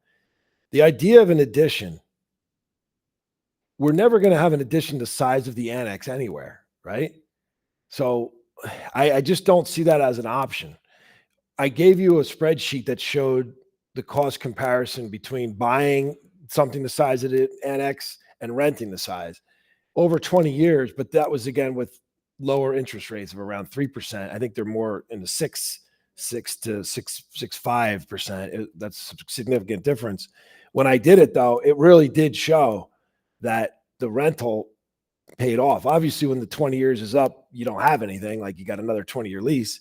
The idea of an addition, we're never going to have an addition the size of the annex anywhere, right? So I just don't see that as an option. I gave you a spreadsheet that showed the cost comparison between buying something the size of the annex and renting the size over 20 years, but that was again with lower interest rates of around 3%. I think they're more in the 6 to 6.5%. That's a significant difference. When I did it though, it really did show that the rental paid off. Obviously, when the 20 years is up, you don't have anything, like you got another 20-year lease.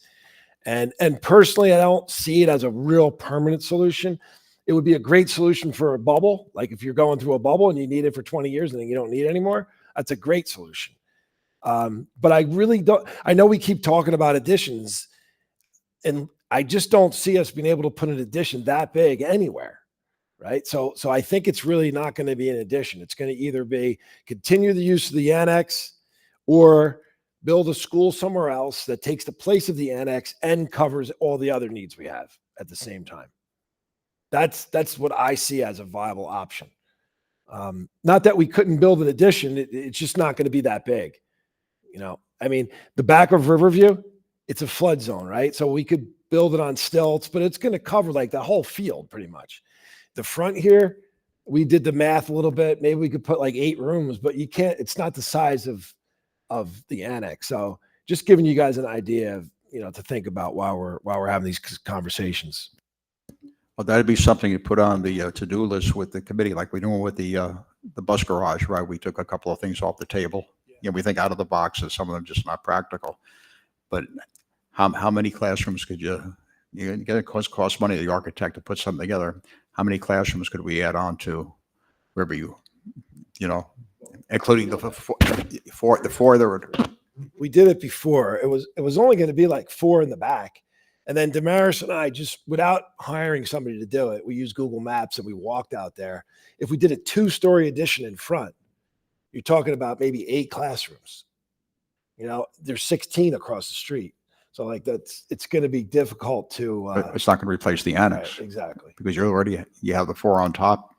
And personally, I don't see it as a real permanent solution. It would be a great solution for a bubble. Like if you're going through a bubble and you need it for 20 years and then you don't need it anymore, that's a great solution. But I really don't, I know we keep talking about additions and I just don't see us being able to put an addition that big anywhere. Right. So I think it's really not going to be an addition. It's going to either be continue the use of the annex or build a school somewhere else that takes the place of the annex and covers all the other needs we have at the same time. That's what I see as a viable option. Not that we couldn't build an addition. It's just not going to be that big. I mean, the back of Riverview, it's a flood zone, right? So we could build it on stilts, but it's going to cover like the whole field pretty much. The front here, we did the math a little bit. Maybe we could put like 8 rooms, but you can't, it's not the size of the annex. So just giving you guys an idea of, to think about while we're having these conversations. Well, that'd be something to put on the to-do list with the committee, like we're doing with the bus garage, right? We took a couple of things off the table. We think out of the boxes, some of them just not practical. But how many classrooms could you get? It cost money to the architect to put something together. How many classrooms could we add on to Riverview? Including the four that were. We did it before. It was only going to be like 4 in the back. And then Damaris and I, just without hiring somebody to do it, we used Google Maps and we walked out there. If we did a 2-story addition in front, you're talking about maybe 8 classrooms. There's 16 across the street. So like it's going to be difficult to. It's not going to replace the annex. Right, exactly. Because you have the 4 on top.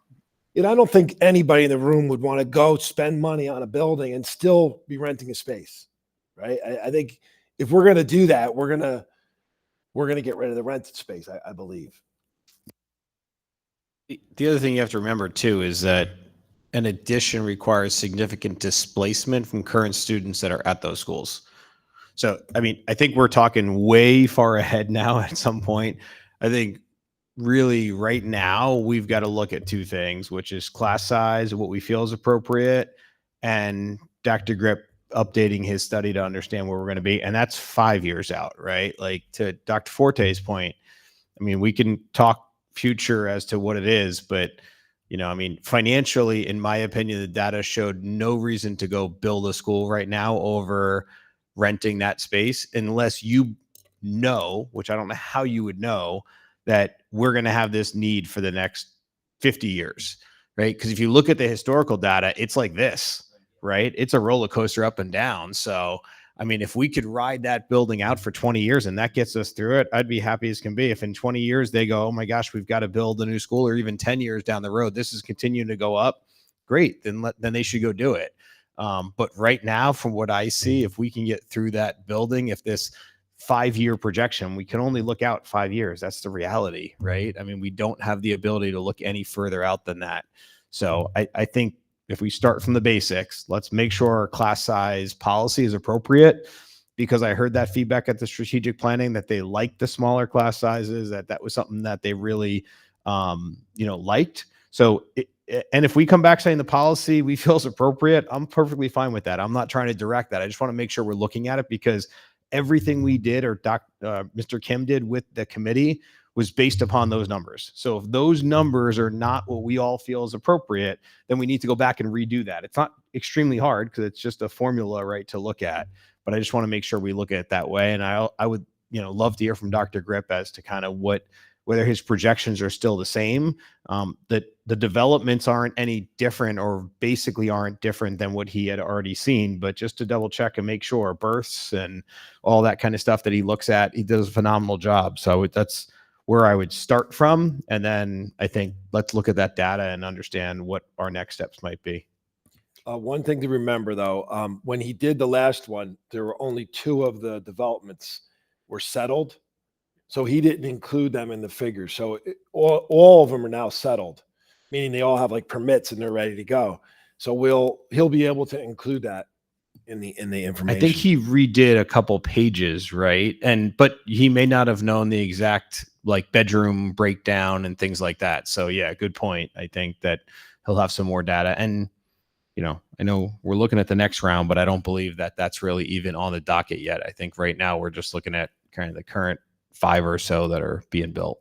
I don't think anybody in the room would want to go spend money on a building and still be renting a space, right? I think if we're going to do that, we're going to get rid of the rented space, I believe. The other thing you have to remember too is that an addition requires significant displacement from current students that are at those schools. So, I mean, I think we're talking way far ahead now at some point. I think really right now we've got to look at 2 things, which is class size, what we feel is appropriate, and Dr. Grip updating his study to understand where we're going to be. And that's 5 years out, right? Like to Dr. Forte's point, I mean, we can talk future as to what it is, but I mean, financially, in my opinion, the data showed no reason to go build a school right now over renting that space, unless you know, which I don't know how you would know, that we're going to have this need for the next 50 years, right? Because if you look at the historical data, it's like this, right? It's a roller coaster up and down. So, I mean, if we could ride that building out for 20 years and that gets us through it, I'd be happy as can be. If in 20 years they go, oh my gosh, we've got to build a new school, or even 10 years down the road, this is continuing to go up, great, then they should go do it. But right now, from what I see, if we can get through that building, if this 5-year projection, we can only look out 5 years. That's the reality, right? I mean, we don't have the ability to look any further out than that. So I think if we start from the basics, let's make sure our class size policy is appropriate, because I heard that feedback at the strategic planning that they liked the smaller class sizes, that was something that they really, liked. So, and if we come back saying the policy we feel is appropriate, I'm perfectly fine with that. I'm not trying to direct that. I just want to make sure we're looking at it, because everything we did, or Mr. Kim did with the committee, was based upon those numbers. So if those numbers are not what we all feel is appropriate, then we need to go back and redo that. It's not extremely hard, because it's just a formula, right, to look at. But I just want to make sure we look at it that way. And I would, love to hear from Dr. Grip as to kind of whether his projections are still the same, that the developments aren't any different, or basically aren't different than what he had already seen, but just to double check and make sure births and all that kind of stuff that he looks at, he does a phenomenal job. So that's where I would start from. And then I think let's look at that data and understand what our next steps might be. One thing to remember, though, when he did the last one, there were only 2 of the developments were settled. So he didn't include them in the figures. So all of them are now settled, meaning they all have like permits and they're ready to go. So he'll be able to include that in the information. I think he redid a couple pages, right? But he may not have known the exact like bedroom breakdown and things like that. So yeah, good point. I think that he'll have some more data. And I know we're looking at the next round, but I don't believe that that's really even on the docket yet. I think right now we're just looking at kind of the current 5 or so that are being built.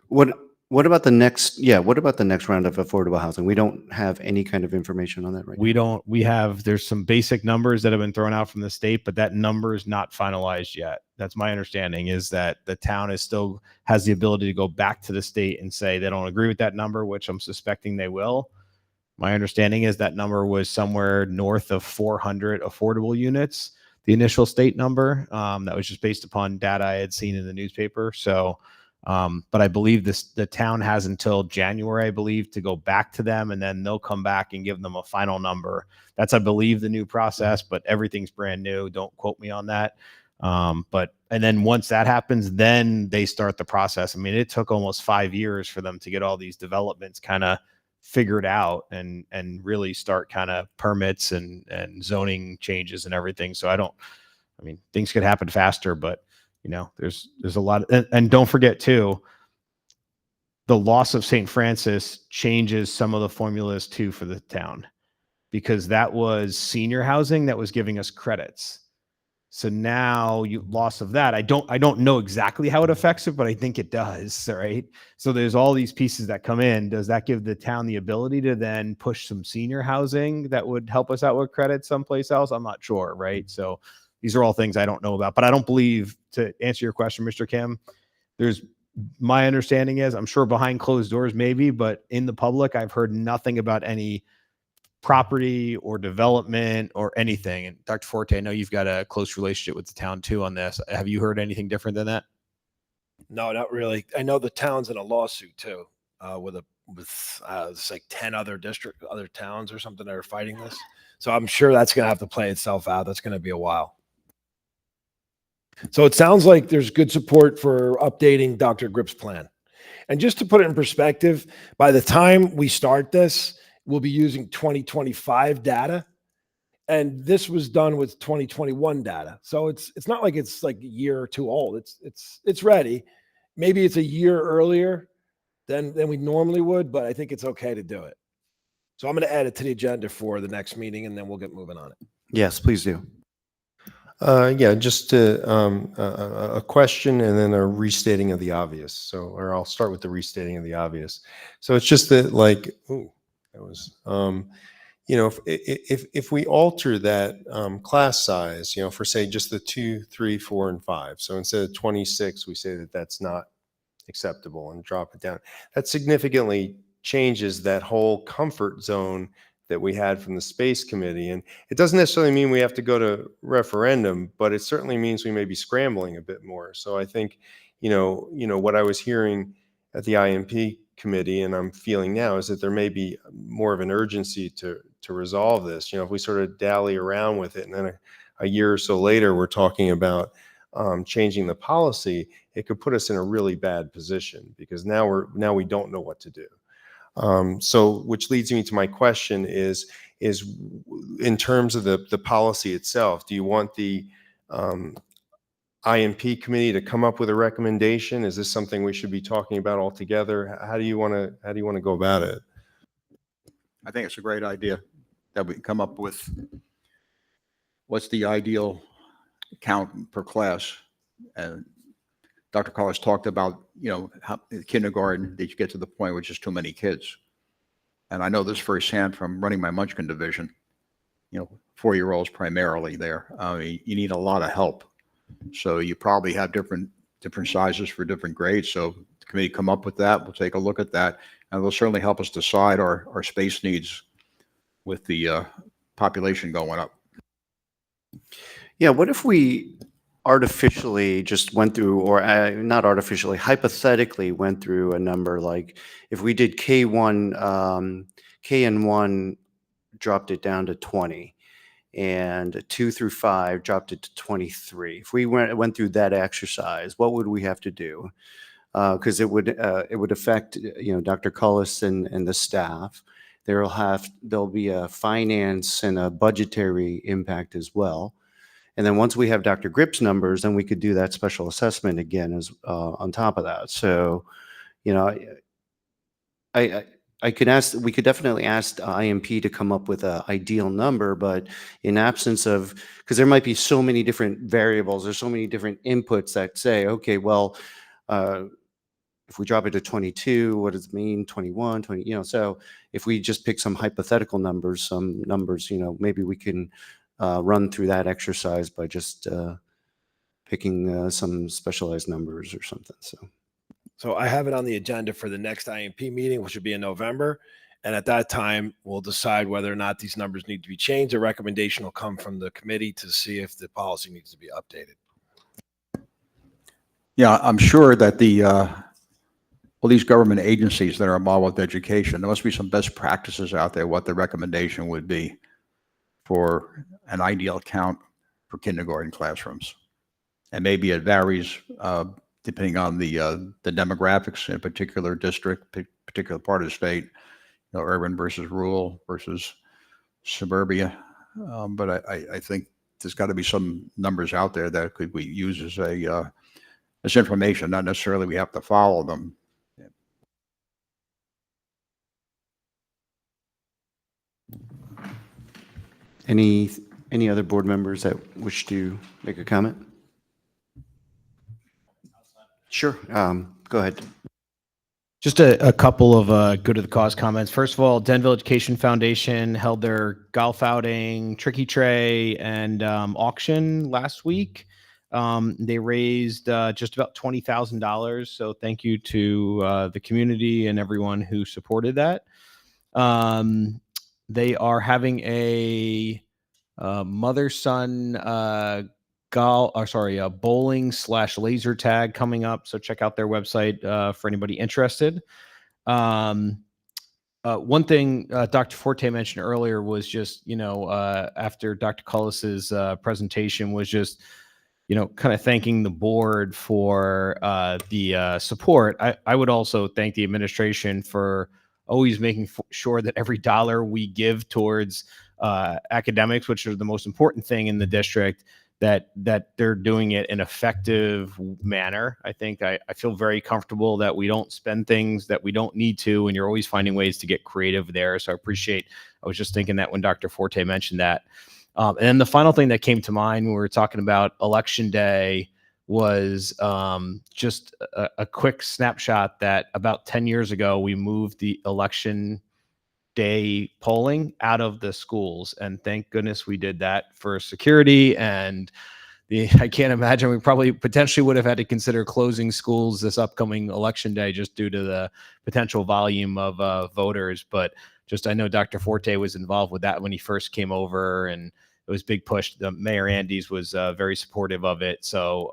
What about the next round of affordable housing? We don't have any kind of information on that right now. There's some basic numbers that have been thrown out from the state, but that number is not finalized yet. That's my understanding, is that the town still has the ability to go back to the state and say they don't agree with that number, which I'm suspecting they will. My understanding is that number was somewhere north of 400 affordable units, the initial state number. That was just based upon data I had seen in the newspaper. So, but I believe the town has until January, I believe, to go back to them, and then they'll come back and give them a final number. That's, I believe, the new process, but everything's brand new. Don't quote me on that. And then once that happens, then they start the process. I mean, it took almost 5 years for them to get all these developments kind of figured out and really start kind of permits and zoning changes and everything. So things could happen faster, but there's a lot and don't forget too, the loss of St. Francis changes some of the formulas too for the town, because that was senior housing that was giving us credits. So now loss of that. I don't know exactly how it affects it, but I think it does. Right. So there's all these pieces that come in. Does that give the town the ability to then push some senior housing that would help us out with credit someplace else? I'm not sure. Right. So these are all things I don't know about, but I don't believe, to answer your question, Mr. Kim, my understanding is, I'm sure behind closed doors, maybe, but in the public, I've heard nothing about any property or development or anything. And Dr. Forte, I know you've got a close relationship with the town too on this. Have you heard anything different than that? No, not really. I know the town's in a lawsuit too, with it's like 10 other towns or something that are fighting this. So I'm sure that's going to have to play itself out. That's going to be a while. So it sounds like there's good support for updating Dr. Grip's plan. And just to put it in perspective, by the time we start this, we'll be using 2025 data. And this was done with 2021 data. So it's not like it's like a year or two old. It's ready. Maybe it's a year earlier than we normally would, but I think it's okay to do it. So I'm going to add it to the agenda for the next meeting, and then we'll get moving on it. Yes, please do. Yeah, just a question and then a restating of the obvious. Or I'll start with the restating of the obvious. So it's just that, like, if we alter that class size, for say just the 2, 3, 4, and 5. So instead of 26, we say that that's not acceptable and drop it down. That significantly changes that whole comfort zone that we had from the space committee. And it doesn't necessarily mean we have to go to referendum, but it certainly means we may be scrambling a bit more. So I think, what I was hearing at the IMP committee and I'm feeling now is that there may be more of an urgency to resolve this. If we sort of dally around with it and then a year or so later, we're talking about changing the policy, it could put us in a really bad position because now we don't know what to do. So which leads me to my question is is in terms of the policy itself, do you want the IMP committee to come up with a recommendation? Is this something we should be talking about all together? How do you want to go about it? I think it's a great idea that we come up with what's the ideal count per class. And Dr. Carlos talked about, how in kindergarten, did you get to the point where just too many kids? And I know this firsthand from running my Munchkin division, 4-year-olds primarily there. I mean, you need a lot of help. So you probably have different sizes for different grades. So the committee come up with that. We'll take a look at that, and it'll certainly help us decide our space needs with the population going up. Yeah, what if we artificially just went through, or not artificially, hypothetically went through a number, like if we did K1, KN1 dropped it down to 20, and 2 through 5 dropped it to 23. If we went through that exercise, what would we have to do? Because it would affect Dr. Cullis and the staff. There'll be a finance and a budgetary impact as well. And then once we have Dr. Grip's numbers, then we could do that special assessment again as on top of that. So, we could definitely ask the IMP to come up with an ideal number, but in absence of, because there might be so many different variables, there's so many different inputs that say, okay, well, if we drop it to 22, what does it mean? 21, 20, so if we just pick some hypothetical numbers, maybe we can run through that exercise by just picking some specialized numbers or something. So I have it on the agenda for the next IMP meeting, which will be in November. And at that time, we'll decide whether or not these numbers need to be changed. A recommendation will come from the committee to see if the policy needs to be updated. Yeah, I'm sure that all these government agencies that are involved with education, there must be some best practices out there, what the recommendation would be for an ideal count for kindergarten classrooms. And maybe it varies depending on the demographics in a particular district, particular part of the state, urban versus rural versus suburbia. But I think there's got to be some numbers out there that could be used as information. Not necessarily we have to follow them. Any other board members that wish to make a comment? Sure. Go ahead. Just a couple of good to the cause comments. First of all, Denville Education Foundation held their golf outing, tricky tray, and auction last week. They raised just about $20,000. So thank you to the community and everyone who supported that. They are having a mother-son bowling/laser tag coming up. So check out their website for anybody interested. One thing Dr. Forte mentioned earlier was just, after Dr. Cullis's presentation was just, kind of thanking the board for the support. I would also thank the administration for always making sure that every dollar we give towards academics, which are the most important thing in the district, that they're doing it in an effective manner. I think I feel very comfortable that we don't spend things that we don't need to, and you're always finding ways to get creative there. So I was just thinking that when Dr. Forte mentioned that. And then the final thing that came to mind when we were talking about Election Day was just a quick snapshot that about 10 years ago, we moved the Election Day polling out of the schools. And thank goodness we did that for security. And I can't imagine, we probably potentially would have had to consider closing schools this upcoming Election Day just due to the potential volume of voters. But I know Dr. Forte was involved with that when he first came over, and it was a big push. The Mayor Andes was very supportive of it. So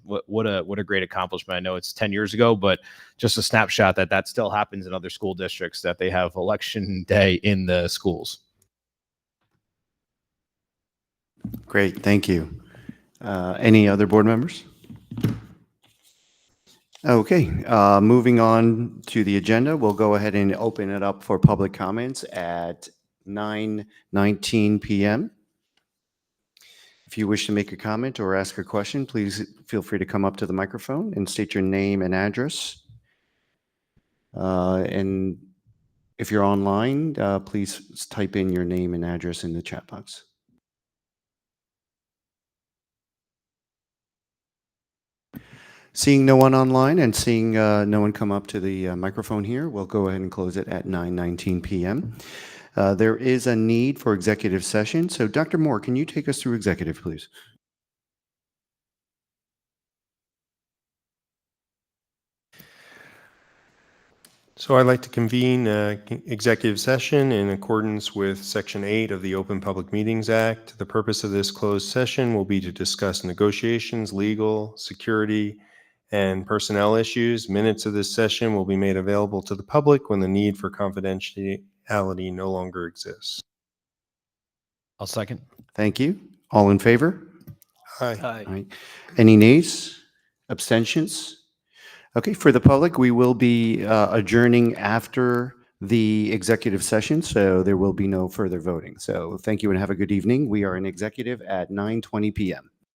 what a great accomplishment. I know it's 10 years ago, but just a snapshot that still happens in other school districts, that they have Election Day in the schools. Great, thank you. Any other board members? Okay, moving on to the agenda, we'll go ahead and open it up for public comments at 9:19 p.m. If you wish to make a comment or ask a question, please feel free to come up to the microphone and state your name and address. And if you're online, please type in your name and address in the chat box. Seeing no one online and seeing no one come up to the microphone here, we'll go ahead and close it at 9:19 p.m. There is a need for executive session. So Dr. Moore, can you take us through executive, please? So I'd like to convene executive session in accordance with Section 8 of the Open Public Meetings Act. The purpose of this closed session will be to discuss negotiations, legal, security, and personnel issues. Minutes of this session will be made available to the public when the need for confidentiality no longer exists. I'll second. Thank you. All in favor? Aye. Aye. Any nays? Abstentions? Okay, for the public, we will be adjourning after the executive session, so there will be no further voting. So thank you and have a good evening. We are in executive at 9:20 p.m.